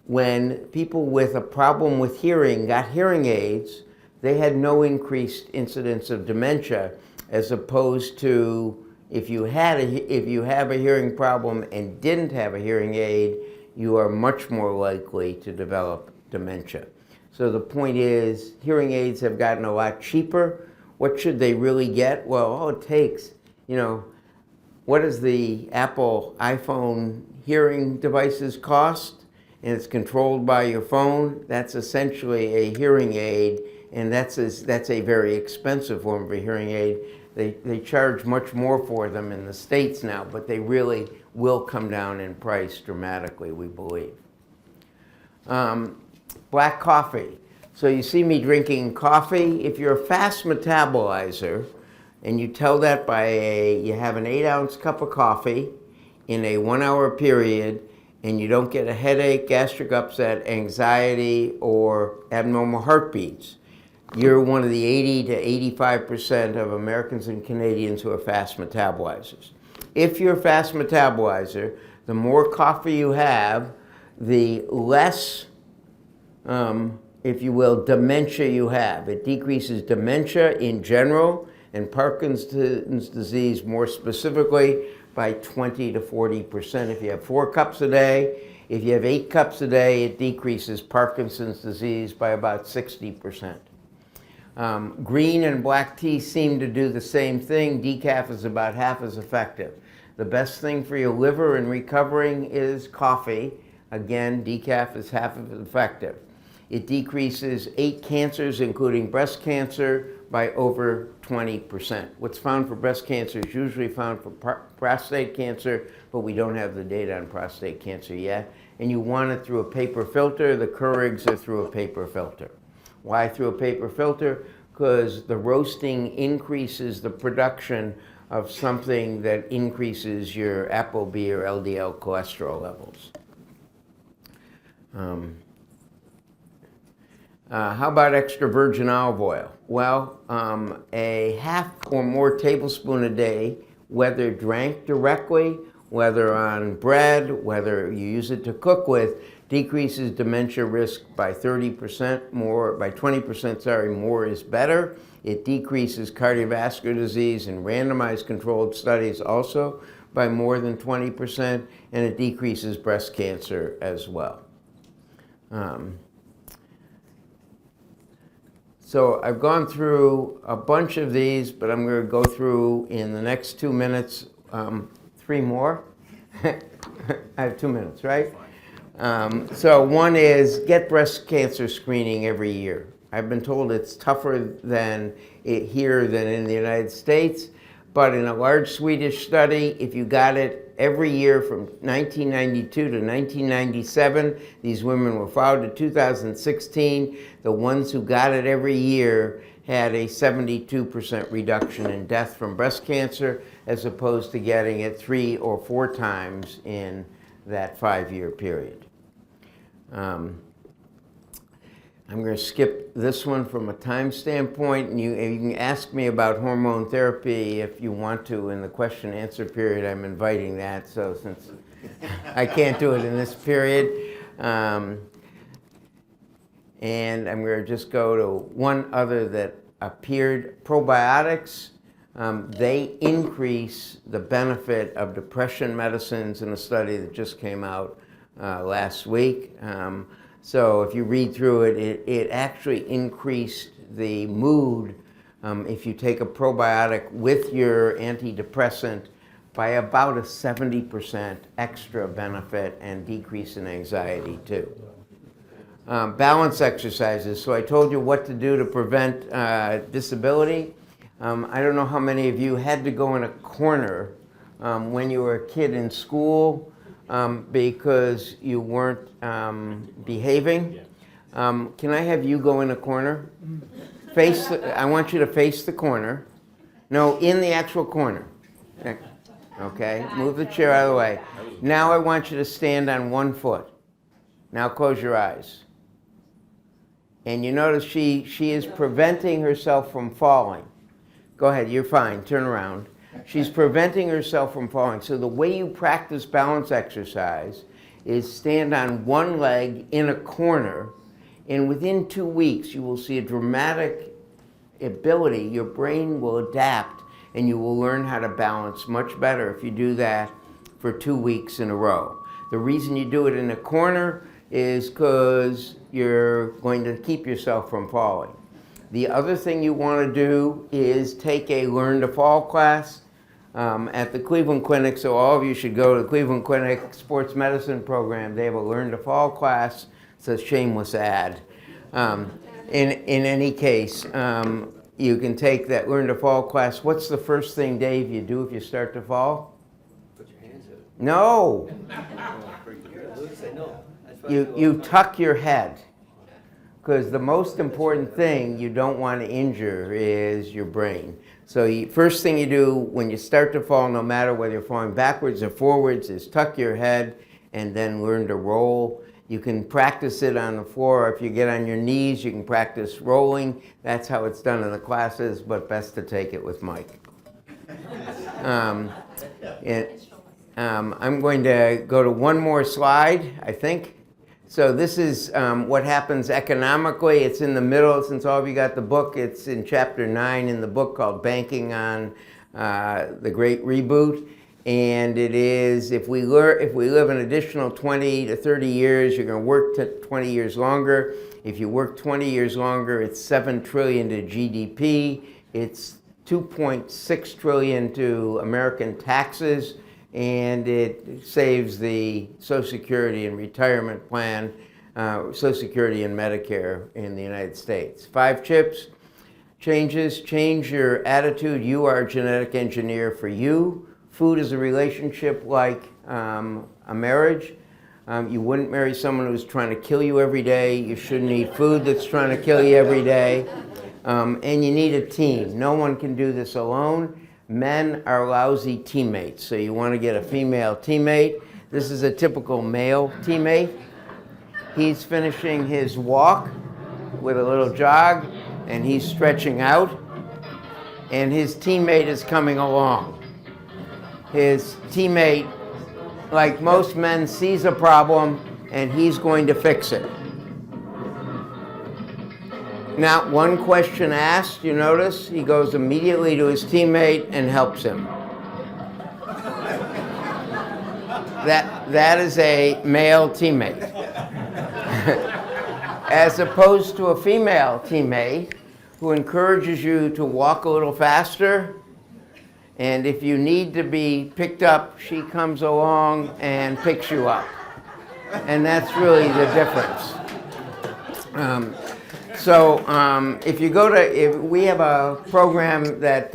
when people with a problem with hearing got hearing aids, they had no increased incidence of dementia, as opposed to if you have a hearing problem and didn't have a hearing aid, you are much more likely to develop dementia. So the point is, hearing aids have gotten a lot cheaper. What should they really get? Well, all it takes, what does the Apple iPhone hearing devices cost? And it's controlled by your phone. That's essentially a hearing aid, and that's a very expensive form of a hearing aid. They charge much more for them in the States now, but they really will come down in price dramatically, we believe. Black coffee. So you see me drinking coffee. If you're a fast metabolizer, and you tell that by you have an 8-ounce cup of coffee in a 1-hour period, and you don't get a headache, gastric upset, anxiety, or abnormal heartbeats, you're one of the 80 to 85% of Americans and Canadians who are fast metabolizers. If you're a fast metabolizer, the more coffee you have, the less, if you will, dementia you have. It decreases dementia in general and Parkinson's disease more specifically by 20 to 40%. If you have 4 cups a day, if you have 8 cups a day, it decreases Parkinson's disease by about 60%. Green and black tea seem to do the same thing. Decaf is about half as effective. The best thing for your liver in recovering is coffee. Again, decaf is half as effective. It decreases 8 cancers, including breast cancer, by over 20%. What's found for breast cancer is usually found for prostate cancer, but we don't have the data on prostate cancer yet. And you want it through a paper filter. The Keurigs are through a paper filter. Why through a paper filter? Because the roasting increases the production of something that increases your ApoB or LDL cholesterol levels. How about extra virgin olive oil? Well, a half or more tablespoon a day, whether drank directly, whether on bread, whether you use it to cook with, decreases dementia risk by 30% more, by 20%, sorry, more is better. It decreases cardiovascular disease in randomized controlled studies also by more than 20%, and it decreases breast cancer as well. So I've gone through a bunch of these, but I'm going to go through in the next 2 minutes 3 more. I have 2 minutes, right? So one is get breast cancer screening every year. I've been told it's tougher here than in the United States, but in a large Swedish study, if you got it every year from 1992 to 1997, these women were followed to 2016. The ones who got it every year had a 72% reduction in death from breast cancer, as opposed to getting it 3 or 4 times in that 5-year period. I'm going to skip this one from a time standpoint, and you can ask me about hormone therapy if you want to in the question and answer period. I'm inviting that, so since I can't do it in this period. And I'm going to just go to one other that appeared. Probiotics, they increase the benefit of depression medicines in a study that just came out last week. So if you read through it, it actually increased the mood if you take a probiotic with your antidepressant by about a 70% extra benefit and decrease in anxiety too. Balance exercises. So I told you what to do to prevent disability. I don't know how many of you had to go in a corner when you were a kid in school because you weren't behaving. Can I have you go in a corner? I want you to face the corner. No, in the actual corner. Okay, move the chair out of the way. Now I want you to stand on one foot. Now close your eyes. And you notice she is preventing herself from falling. Go ahead, you're fine, turn around. She's preventing herself from falling. So the way you practice balance exercise is stand on one leg in a corner, and within 2 weeks you will see a dramatic ability. Your brain will adapt and you will learn how to balance much better if you do that for 2 weeks in a row. The reason you do it in a corner is because you're going to keep yourself from falling. The other thing you want to do is take a Learn to Fall class at the Cleveland Clinic. So all of you should go to the Cleveland Clinic Sports Medicine program. They have a Learn to Fall class. It's a shameless ad. In any case, you can take that Learn to Fall class. What's the first thing, Dave, you do if you start to fall? Put your hands out. No. You tuck your head, because the most important thing you don't want to injure is your brain. So first thing you do when you start to fall, no matter whether you're falling backwards or forwards, is tuck your head and then learn to roll. You can practice it on the floor. If you get on your knees, you can practice rolling. That's how it's done in the classes, but best to take it with Mike. I'm going to go to one more slide, I think. So this is what happens economically. It's in the middle. Since all of you got the book, it's in chapter 9 in the book called Banking on the Great Reboot. And it is, if we live an additional 20 to 30 years, you're going to work 20 years longer. If you work 20 years longer, it's $7 trillion to GDP. It's $2.6 trillion to American taxes. And it saves the Social Security and retirement plan, Social Security and Medicare in the United States. 5 chips. Changes. Change your attitude. You are a genetic engineer for you. Food is a relationship like a marriage. You wouldn't marry someone who's trying to kill you every day. You shouldn't eat food that's trying to kill you every day. And you need a team. No one can do this alone. Men are lousy teammates, so you want to get a female teammate. This is a typical male teammate. He's finishing his walk with a little jog, and he's stretching out, and his teammate is coming along. His teammate, like most men, sees a problem, and he's going to fix it. Not one question asked, you notice? He goes immediately to his teammate and helps him. That is a male teammate. As opposed to a female teammate who encourages you to walk a little faster, and if you need to be picked up, she comes along and picks you up. And that's really the difference. If we have a program that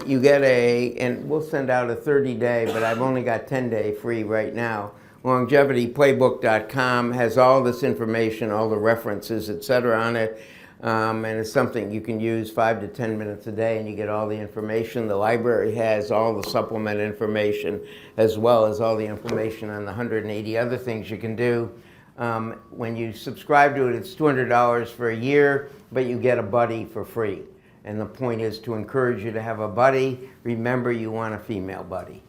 you get and we'll send out a 30-day, but I've only got 10-day free right now. LongevityPlaybook.com has all this information, all the references, etc. on it. And it's something you can use 5 to 10 minutes a day, and you get all the information. The library has all the supplement information, as well as all the information on the 180 other things you can do. When you subscribe to it, it's $200 for a year, but you get a buddy for free. And the point is to encourage you to have a buddy. Remember, you want a female buddy.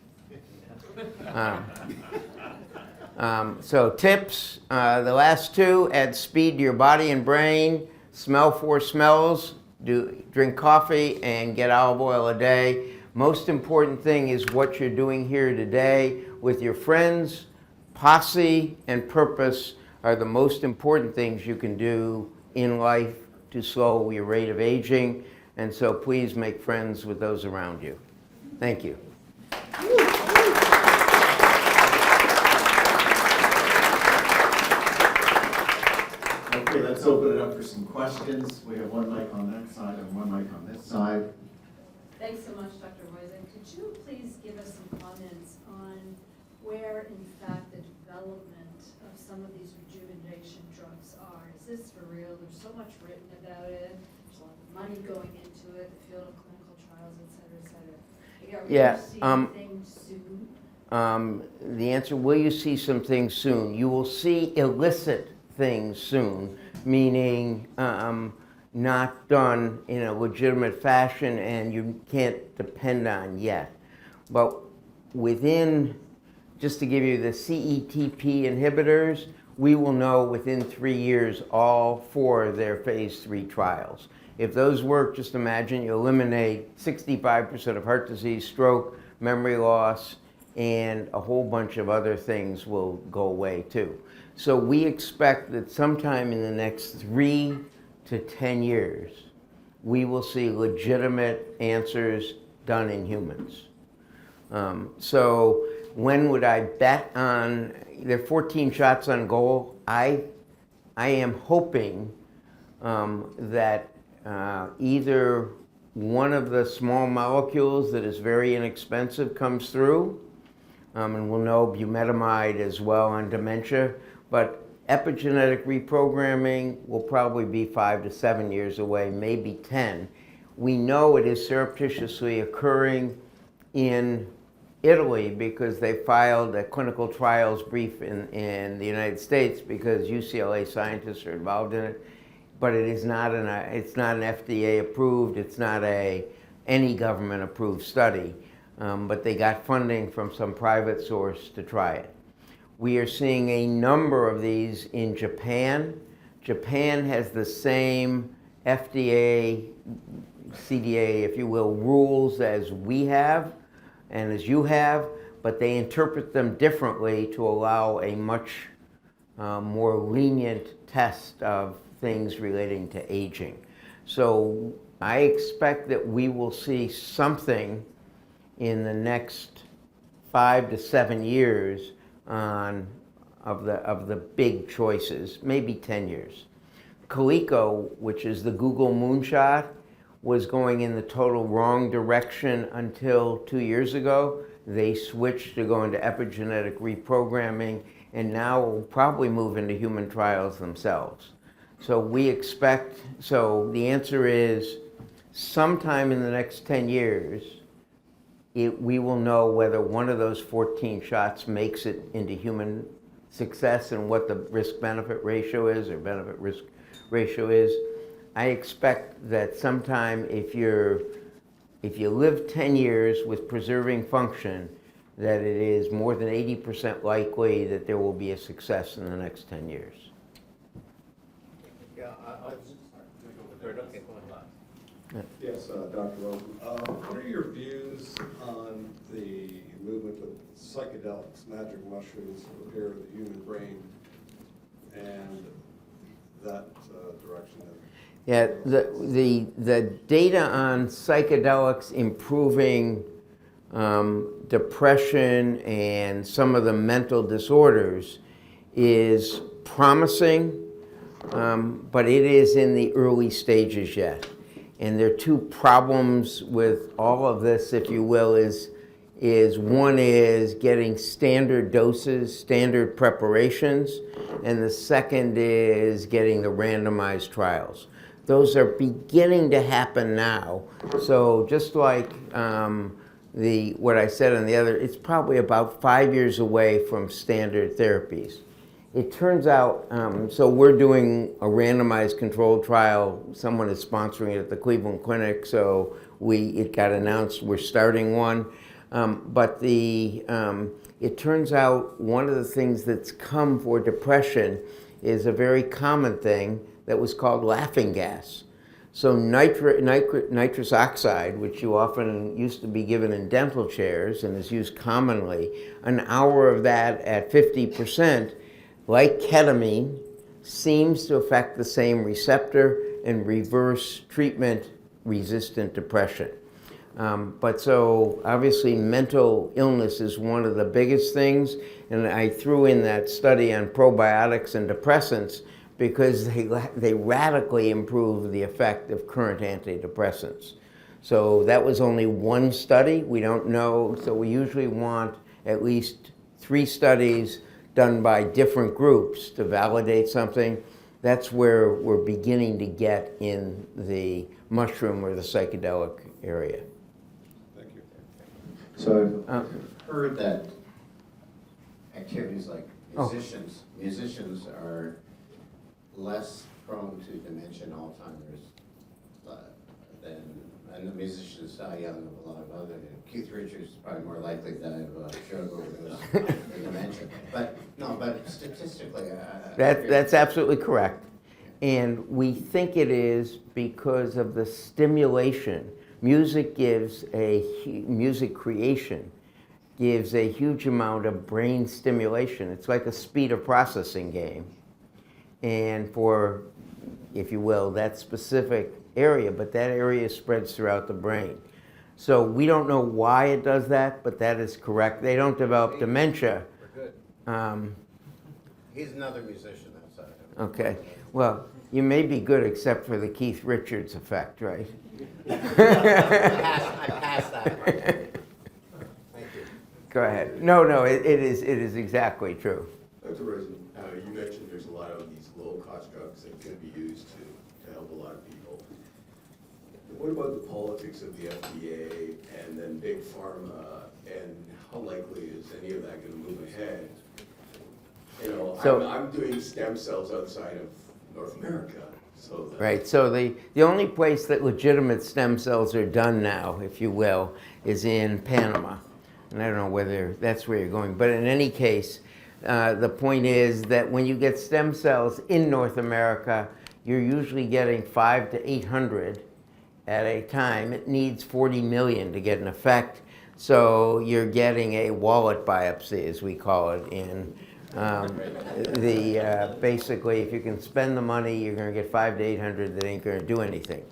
So tips, the last two: add speed to your body and brain, smell 4 smells, drink coffee, and get olive oil a day. Most important thing is what you're doing here today with your friends. Posse and purpose are the most important things you can do in life to slow your rate of aging. And so please make friends with those around you. Thank you. Okay, let's open it up for some questions. We have one mic on that side and one mic on this side. Thanks so much, Dr. Roizen. Could you please give us some comments on where, in fact, the development of some of these rejuvenation drugs are? Is this for real? There's so much written about it. There's a lot of money going into it, the field of clinical trials, et cetera, et cetera. Are we Yeah, going to see things soon? The answer, will you see some things soon? You will see illicit things soon, meaning not done in a legitimate fashion and you can't depend on yet. But within, just to give you the CETP inhibitors, we will know within 3 years all 4 of their phase 3 trials. If those work, just imagine you eliminate 65% of heart disease, stroke, memory loss, and a whole bunch of other things will go away too. So we expect that sometime in the next 3 to 10 years, we will see legitimate answers done in humans. So when would I bet on, there are 14 shots on goal. I am hoping that either one of the small molecules that is very inexpensive comes through, and we'll know bumetanide as well on dementia, but epigenetic reprogramming will probably be 5 to 7 years away, maybe 10. We know it is surreptitiously occurring in Italy because they filed a clinical trials brief in the United States because UCLA scientists are involved in it, but it is not it's not an FDA approved, it's not any government approved study, but they got funding from some private source to try it. We are seeing a number of these in Japan. Japan has the same FDA, CDA, if you will, rules as we have and as you have, but they interpret them differently to allow a much more lenient test of things relating to aging. So I expect that we will see something in the next 5 to 7 years of the big choices, maybe 10 years. Coleco, which is the Google moonshot, was going in the total wrong direction until 2 years ago. They switched to go into epigenetic reprogramming and now will probably move into human trials themselves. So we expect, so the answer is sometime in the next 10 years, we will know whether one of those 14 shots makes it into human success and what the risk-benefit ratio is or benefit-risk ratio is. I expect that sometime if you live 10 years with preserving function, that it is more than 80% likely that there will be a success in the next 10 years. Yeah, I'll just third. Okay, go on. Yes, Dr. Roizen. What are your views on the movement of psychedelics, magic mushrooms, repair of the human brain, and that direction? Yeah, the data on psychedelics improving depression and some of the mental disorders is promising, but it is in the early stages yet. And there are 2 problems with all of this, if you will, is one is getting standard doses, standard preparations, and the second is getting the randomized trials. Those are beginning to happen now. So just like what I said on the other, it's probably about 5 years away from standard therapies. it turns out, so we're doing a randomized controlled trial. Someone is sponsoring it at the Cleveland Clinic, so it got announced we're starting one. But it turns out one of the things that's come for depression is a very common thing that was called laughing gas. So nitrous oxide, which you often used to be given in dental chairs and is used commonly, an hour of that at 50%, like ketamine, seems to affect the same receptor and reverse treatment-resistant depression. But so obviously mental illness is one of the biggest things, and I threw in that study on probiotics and depressants because they radically improve the effect of current antidepressants. So that was only one study. We don't know, so we usually want at least 3 studies done by different groups to validate something. That's where we're beginning to get in the mushroom or the psychedelic area. Thank you. So I've heard that activities like Oh. musicians are less prone to dementia and Alzheimer's and the musicians die young of a lot of other. Keith Richards is probably more likely to die of sugar overdose than dementia. But statistically, That's absolutely correct. And we think it is because of the stimulation. Music creation gives a huge amount of brain stimulation. It's like a speed of processing game. And for, if you will, that specific area, but that area spreads throughout the brain. So we don't know why it does that, but that is correct. They don't develop dementia. we're good. He's another musician outside of him. Okay, well, you may be good except for the Keith Richards effect, right? I passed that one. Thank you. Go ahead. No, it is exactly true. Dr. Roizen, you mentioned there's a lot of these low-cost drugs that can be used to help a lot of people. What about the politics of the FDA and then big pharma, and how likely is any of that going to move ahead? You know, So- I'm doing stem cells outside of North America, so that, Right, so the only place that legitimate stem cells are done now, if you will, is in Panama. And I don't know whether that's where you're going, but in any case, the point is that when you get stem cells in North America, you're usually getting 500 to 800 at a time. It needs 40 million to get an effect. So you're getting a wallet biopsy, as we call it, in basically, if you can spend the money, you're going to get 500 to 800 that ain't going to do anything.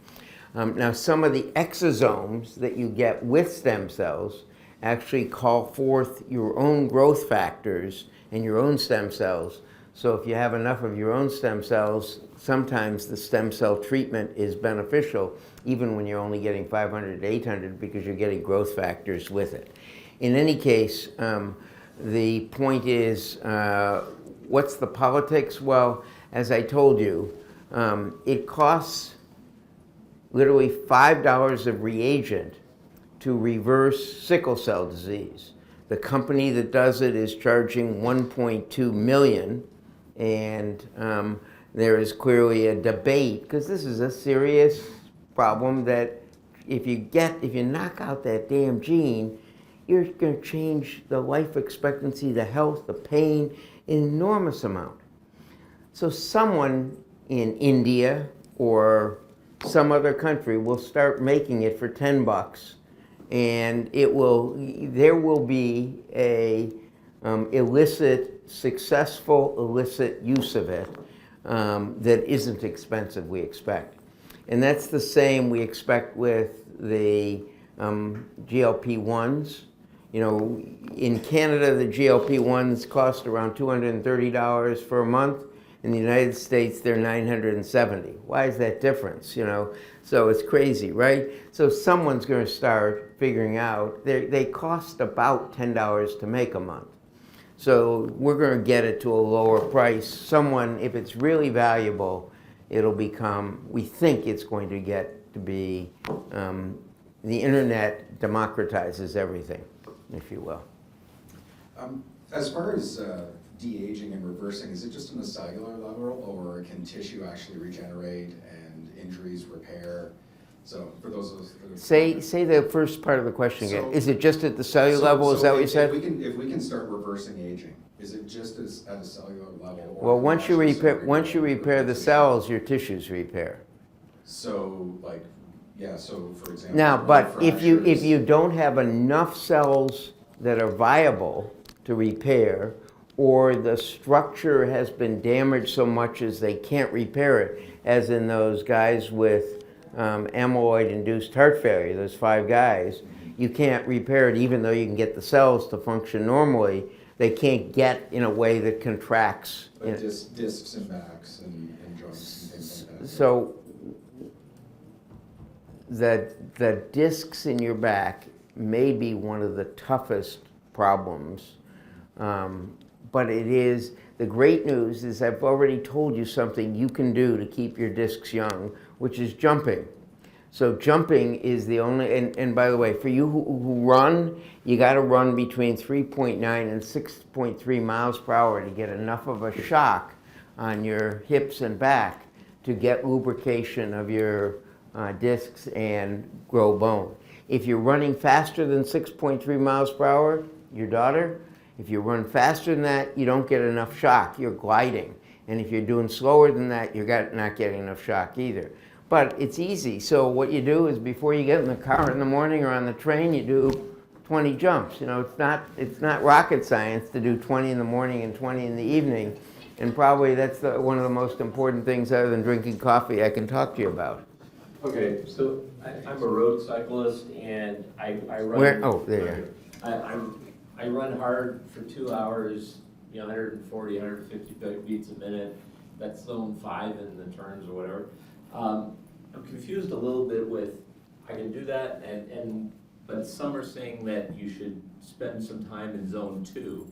Now, some of the exosomes that you get with stem cells actually call forth your own growth factors and your own stem cells. So if you have enough of your own stem cells, sometimes the stem cell treatment is beneficial, even when you're only getting 500 to 800 because you're getting growth factors with it. In any case, the point is, what's the politics? Well, as I told you, it costs literally $5 of reagent to reverse sickle cell disease. The company that does it is charging 1.2 million, and there is clearly a debate, because this is a serious problem that if you knock out that damn gene, you're going to change the life expectancy, the health, the pain, an enormous amount. So someone in India or some other country will start making it for $10, and there will be a successful illicit use of it that isn't expensive, we expect. And that's the same we expect with the GLP-1s. You know, in Canada, the GLP-1s cost around $230 for a month. In the United States, they're $970. Why is that difference? You know, so it's crazy, right? So someone's going to start figuring out they cost about $10 to make a month. So we're going to get it to a lower price. Someone, if it's really valuable, it'll become. We think it's going to get to be. The internet democratizes everything, if you will. As far as de-aging and reversing, is it just on a cellular level, or can tissue actually regenerate and injuries repair? So for those of us that are- Say the first part of the question again. So- Is it just at the cellular So- level? Is so that what you if said? If we can start reversing aging, is it just as at a cellular level? Or Well, can once you actually start once you repair the tissue? cells, your tissues repair. So like, yeah, so for example. Now, but if you fractures- don't have enough cells that are viable to repair, or the structure has been damaged so much as they can't repair it, as in those guys with amyloid-induced heart failure, those 5 guys, you can't repair it even though you can get the cells to function normally. They can't get in a way that contracts. But discs and backs and joints and things like that. So the discs in your back may be one of the toughest problems, but it is, the great news is I've already told you something you can do to keep your discs young, which is jumping. So jumping is the only, and by the way, for you who run, you got to run between 3.9 and 6.3 miles per hour to get enough of a shock on your hips and back to get lubrication of your discs and grow bone. If you're running faster than 6.3 miles per hour, your daughter, if you run faster than that, you don't get enough shock, you're gliding. And if you're doing slower than that, you're not getting enough shock either. But it's easy. So what you do is before you get in the car in the morning or on the train, you do 20 jumps. You know, it's not rocket science to do 20 in the morning and 20 in the evening. And probably that's one of the most important things other than drinking coffee I can talk to you about. Okay, so I'm a road cyclist and I run. Where? Oh, there you are. I run hard for 2 hours, 140, 150 beats a minute. That's zone 5 in the turns or whatever. I'm confused a little bit with, I can do that, but some are saying that you should spend some time in zone 2.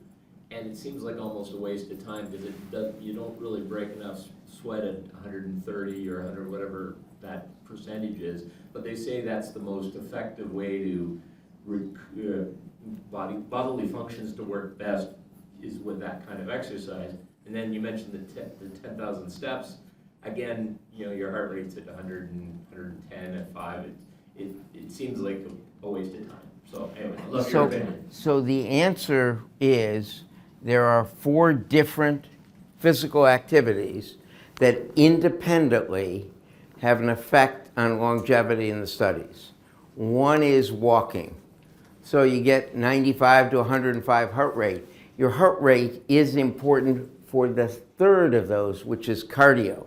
And it seems like almost a waste of time because you don't really break enough sweat at 130 or 100, whatever that percentage is. But they say that's the most effective way to bodily functions to work best is with that kind of exercise. And then you mentioned the 10,000 steps. Again, your heart rate's at 100 and 110 at 5. It seems like a waste of time. So anyway, I love your opinion. So the answer is there are 4 different physical activities that independently have an effect on longevity in the studies. One is walking. So you get 95 to 105 heart rate. Your heart rate is important for the third of those, which is cardio.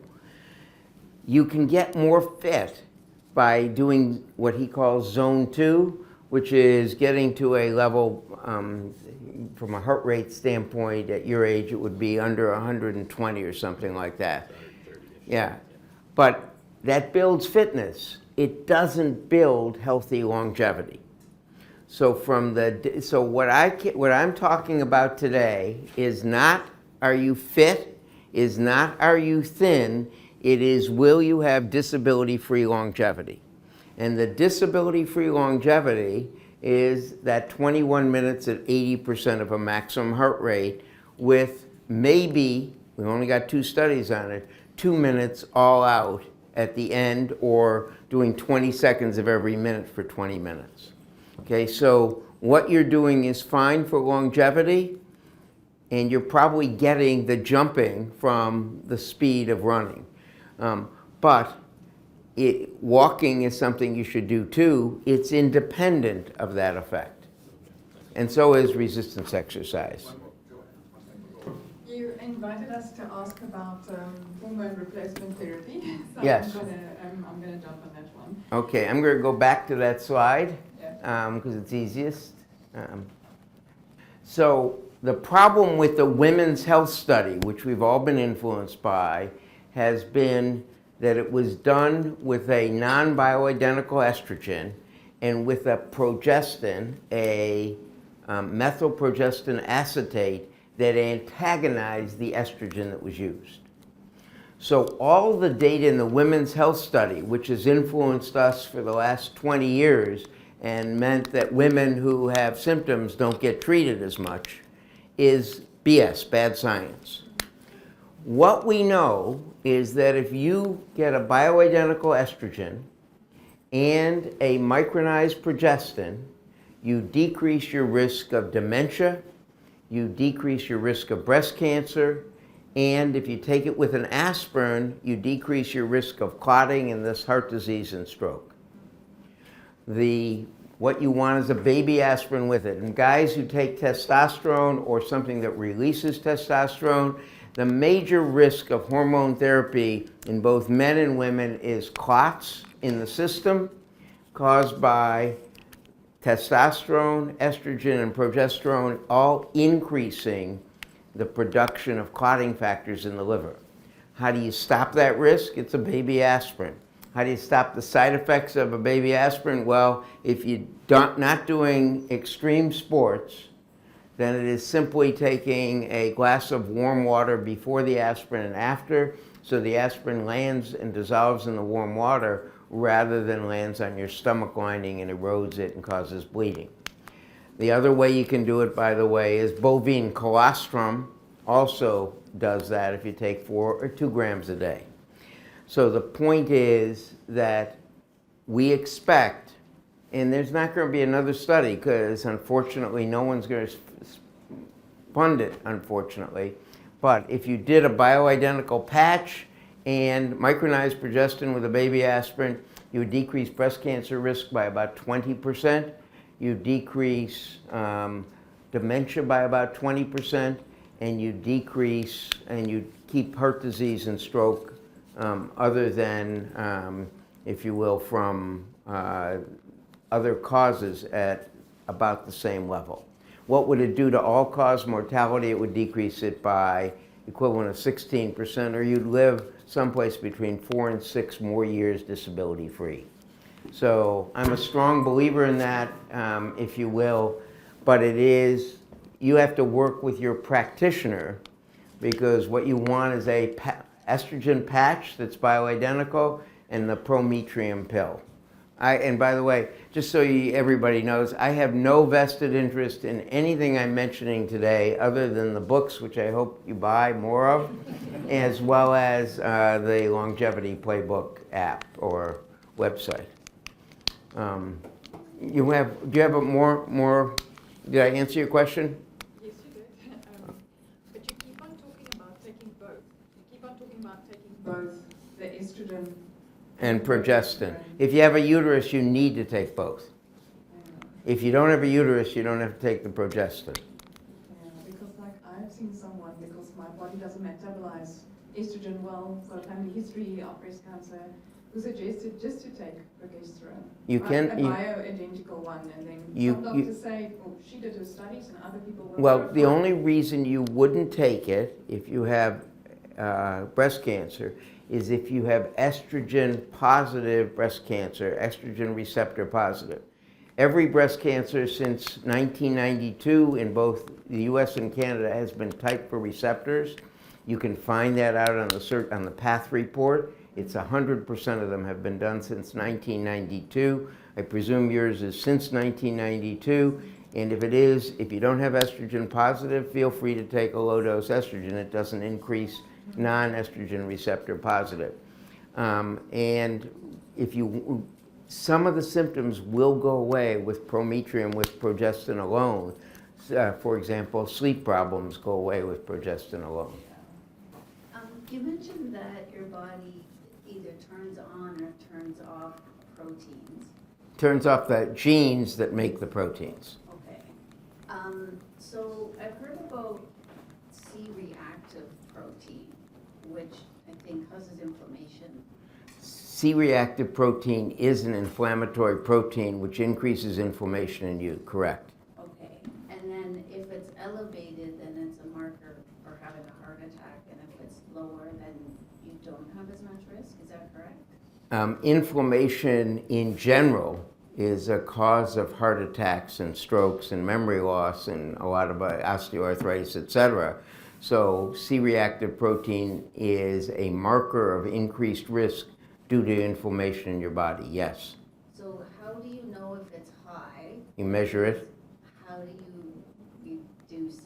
You can get more fit by doing what he calls zone 2, which is getting to a level, from a heart rate standpoint, at your age, it would be under 120 or something like that. Yeah, but that builds fitness. It doesn't build healthy longevity. So what I'm talking about today is not are you fit, is not are you thin, it is will you have disability-free longevity. And the disability-free longevity is that 21 minutes at 80% of a maximum heart rate with maybe, we only got 2 studies on it, 2 minutes all out at the end or doing 20 seconds of every minute for 20 minutes. Okay, so what you're doing is fine for longevity, and you're probably getting the jumping from the speed of running. But walking is something you should do too. It's independent of that effect. And so is resistance exercise. You invited us to ask about hormone replacement therapy. So Yes. I'm gonna jump on that one. Okay, I'm going to go back to that slide Yeah. because it's easiest. So the problem with the women's health study, which we've all been influenced by, has been that it was done with a non-bioidentical estrogen and with a progestin, a methylprogestin acetate that antagonized the estrogen that was used. So all the data in the women's health study, which has influenced us for the last 20 years and meant that women who have symptoms don't get treated as much, is BS, bad science. What we know is that if you get a bioidentical estrogen and a micronized progestin, you decrease your risk of dementia, you decrease your risk of breast cancer, and if you take it with an aspirin, you decrease your risk of clotting and thus heart disease and stroke. What you want is a baby aspirin with it. And guys who take testosterone or something that releases testosterone, the major risk of hormone therapy in both men and women is clots in the system caused by testosterone, estrogen, and progesterone all increasing the production of clotting factors in the liver. How do you stop that risk? It's a baby aspirin. How do you stop the side effects of a baby aspirin? Well, if you're not doing extreme sports, then it is simply taking a glass of warm water before the aspirin and after, so the aspirin lands and dissolves in the warm water rather than lands on your stomach lining and erodes it and causes bleeding. The other way you can do it, by the way, is bovine colostrum also does that if you take 4 or 2 grams a day. So the point is that we expect, and there's not going to be another study because unfortunately no one's going to fund it, unfortunately, but if you did a bioidentical patch and micronized progestin with a baby aspirin, you would decrease breast cancer risk by about 20%. You decrease dementia by about 20%, and you decrease and you keep heart disease and stroke other than, if you will, from other causes at about the same level. What would it do to all-cause mortality? It would decrease it by equivalent of 16%, or you'd live someplace between 4 and 6 more years disability-free. So I'm a strong believer in that, if you will, but it is, you have to work with your practitioner because what you want is a estrogen patch that's bioidentical and the prometrium pill. And by the way, just so everybody knows, I have no vested interest in anything I'm mentioning today other than the books, which I hope you buy more of, as well as the Longevity Playbook app or website. Do you have a more, did I answer your question? Yes, you did. But you keep on talking about taking both. You keep on talking about taking both the estrogen And progestin. If you have a uterus, you need to take both. If you don't have a uterus, you don't have to take the progestin. Yeah, because like I've seen someone, because my body doesn't metabolize estrogen well, got a family history of breast cancer, who suggested just to take progesterone. You can. A bioidentical one, and then some doctors say, oh, she did her studies and other people were. Well, the only reason you wouldn't take it if you have breast cancer is if you have estrogen positive breast cancer, estrogen receptor positive. Every breast cancer since 1992 in both the US and Canada has been typed for receptors. You can find that out on the PATH report. It's 100% of them have been done since 1992. I presume yours is since 1992. And if it is, if you don't have estrogen positive, feel free to take a low dose estrogen. It doesn't increase non-estrogen receptor positive. And if you, some of the symptoms will go away with prometrium with progestin alone. For example, sleep problems go away with progestin alone. You mentioned that your body either turns on or turns off proteins. Turns off the genes that make the proteins. Okay. So I've heard about C-reactive protein, which I think causes inflammation. C-reactive protein is an inflammatory protein which increases inflammation in you, correct? Okay. And then if it's elevated, then it's a marker for having a heart attack, and if it's lower, then you don't have as much risk. Is that correct? Inflammation in general is a cause of heart attacks and strokes and memory loss and a lot of osteoarthritis, etc. So C-reactive protein is a marker of increased risk due to inflammation in your body, yes. So how do you know if it's high? You measure it. How do you reduce it?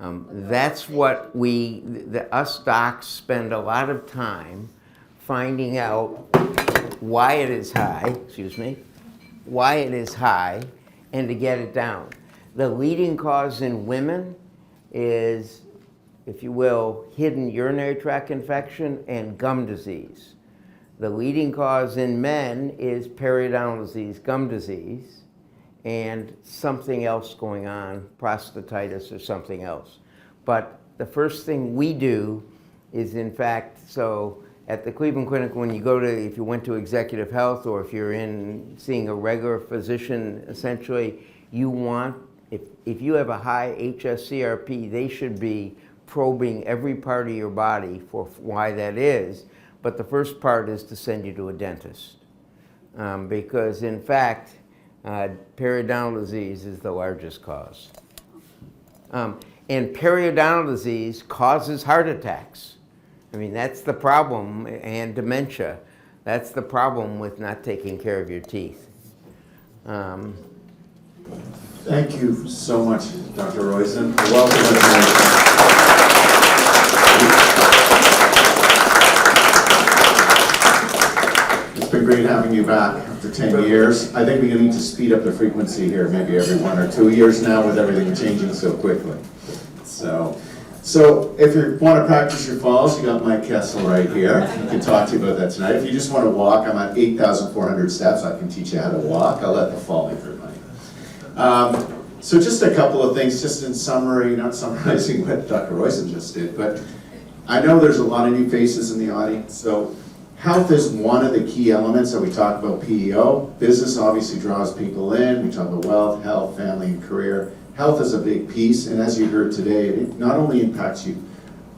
That's what us docs spend a lot of time finding out why it is high, why it is high, and to get it down. The leading cause in women is, if you will, hidden urinary tract infection and gum disease. The leading cause in men is periodontal disease, gum disease, and something else going on, prostatitis or something else. But the first thing we do is, in fact, so at the Cleveland Clinic, when you go to, if you went to executive health or if you're in seeing a regular physician, essentially, you want, if you have a high HSCRP, they should be probing every part of your body for why that is. But the first part is to send you to a dentist. Because in fact, periodontal disease is the largest cause. And periodontal disease causes heart attacks. I mean, that's the problem, and dementia. That's the problem with not taking care of your teeth. Thank you so much, Dr. Roizen. Welcome. It's been great having you back after 10 years. I think we need to speed up the frequency here, maybe every 1 or 2 years now with everything changing so quickly. So if you want to practice your falls, you got Mike Kessel right here. He can talk to you about that tonight. If you just want to walk, I'm at 8,400 steps. I can teach you how to walk. I'll let the fall in for money. So just a couple of things, just in summary, not summarizing what Dr. Roizen just did, but I know there's a lot of new faces in the audience. So health is one of the key elements that we talk about PEO. Business obviously draws people in. We talk about wealth, health, family, and career. Health is a big piece, and as you heard today, it not only impacts you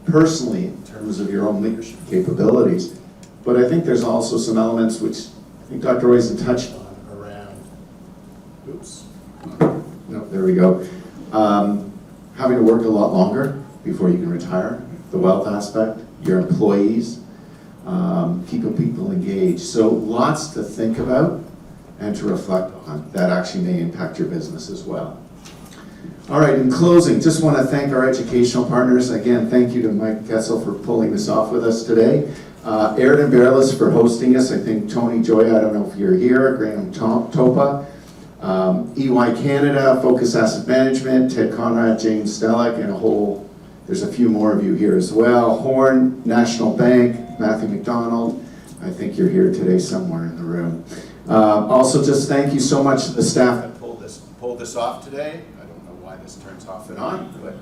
personally in terms of your own leadership capabilities, but I think there's also some elements which I think Dr. Roizen touched on around, no, there we go, having to work a lot longer before you can retire, the wealth aspect, your employees, keeping people engaged. So lots to think about and to reflect on that actually may impact your business as well. All right, in closing, just want to thank our educational partners. Again, thank you to Mike Kessel for pulling this off with us today. Aaron and Berlis for hosting us. I think Tony Joy, I don't know if you're here, Graham Topa, EY Canada, Focus Asset Management, Ted Conrad, James Stellick, and there's a few more of you here as well. Horn, National Bank, Matthew McDonald. I think you're here today somewhere in the room. Also, just thank you so much to the staff that pulled this off today. This turns off and on, but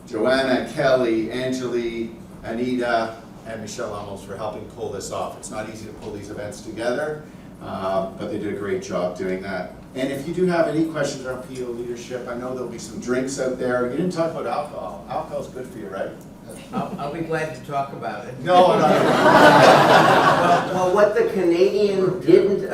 Joanna, Kelly, Angeli, Anita, and Michelle Amos for helping pull this off. It's not easy to pull these events together, but they did a great job doing that. And if you do have any questions around PEO leadership, I know there'll be some drinks out there. You didn't talk about alcohol. Alcohol's good for you, right? I'll be glad to talk about it. No, no. Well, what the Canadian didn't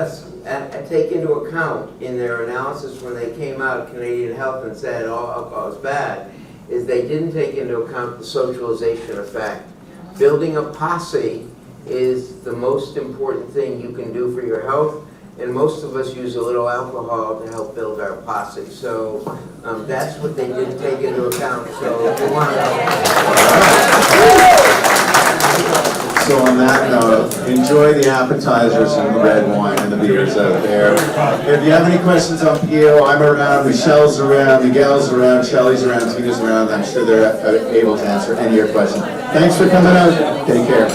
take into account in their analysis when they came out, Canadian Health, and said, oh, alcohol is bad, is they didn't take into account the socialization effect. Building a posse is the most important thing you can do for your health, and most of us use a little alcohol to help build our posse. So that's what they didn't take into account. So if you want So on that note, enjoy the appetizers and the red wine and the beers out there. If you have any questions on PEO, I'm around, Michelle's around, Miguel's around, Shelly's around, Tina's around. I'm sure they're able to answer any of your questions. Thanks for coming out. Take care.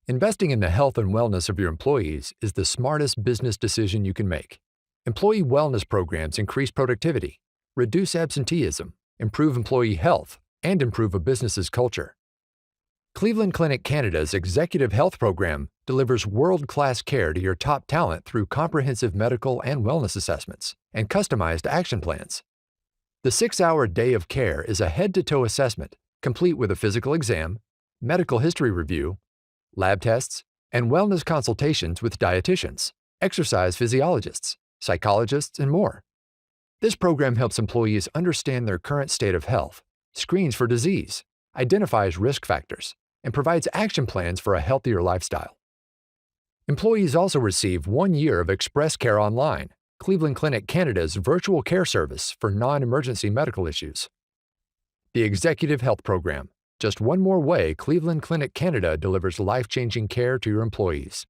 Investing in the health and wellness of your employees is the smartest business decision you can make. Employee wellness programs increase productivity, reduce absenteeism, improve employee health, and improve a business's culture. Cleveland Clinic Canada's Executive Health Program delivers world-class care to your top talent through comprehensive medical and wellness assessments and customized action plans. The 6-hour day of care is a head-to-toe assessment, complete with a physical exam, medical history review, lab tests, and wellness consultations with dietitians, exercise physiologists, psychologists, and more. This program helps employees understand their current state of health, screens for disease, identifies risk factors, and provides action plans for a healthier lifestyle. Employees also receive 1 year of Express Care Online, Cleveland Clinic Canada's virtual care service for non-emergency medical issues. The Executive Health Program, just one more way Cleveland Clinic Canada delivers life-changing care to your employees.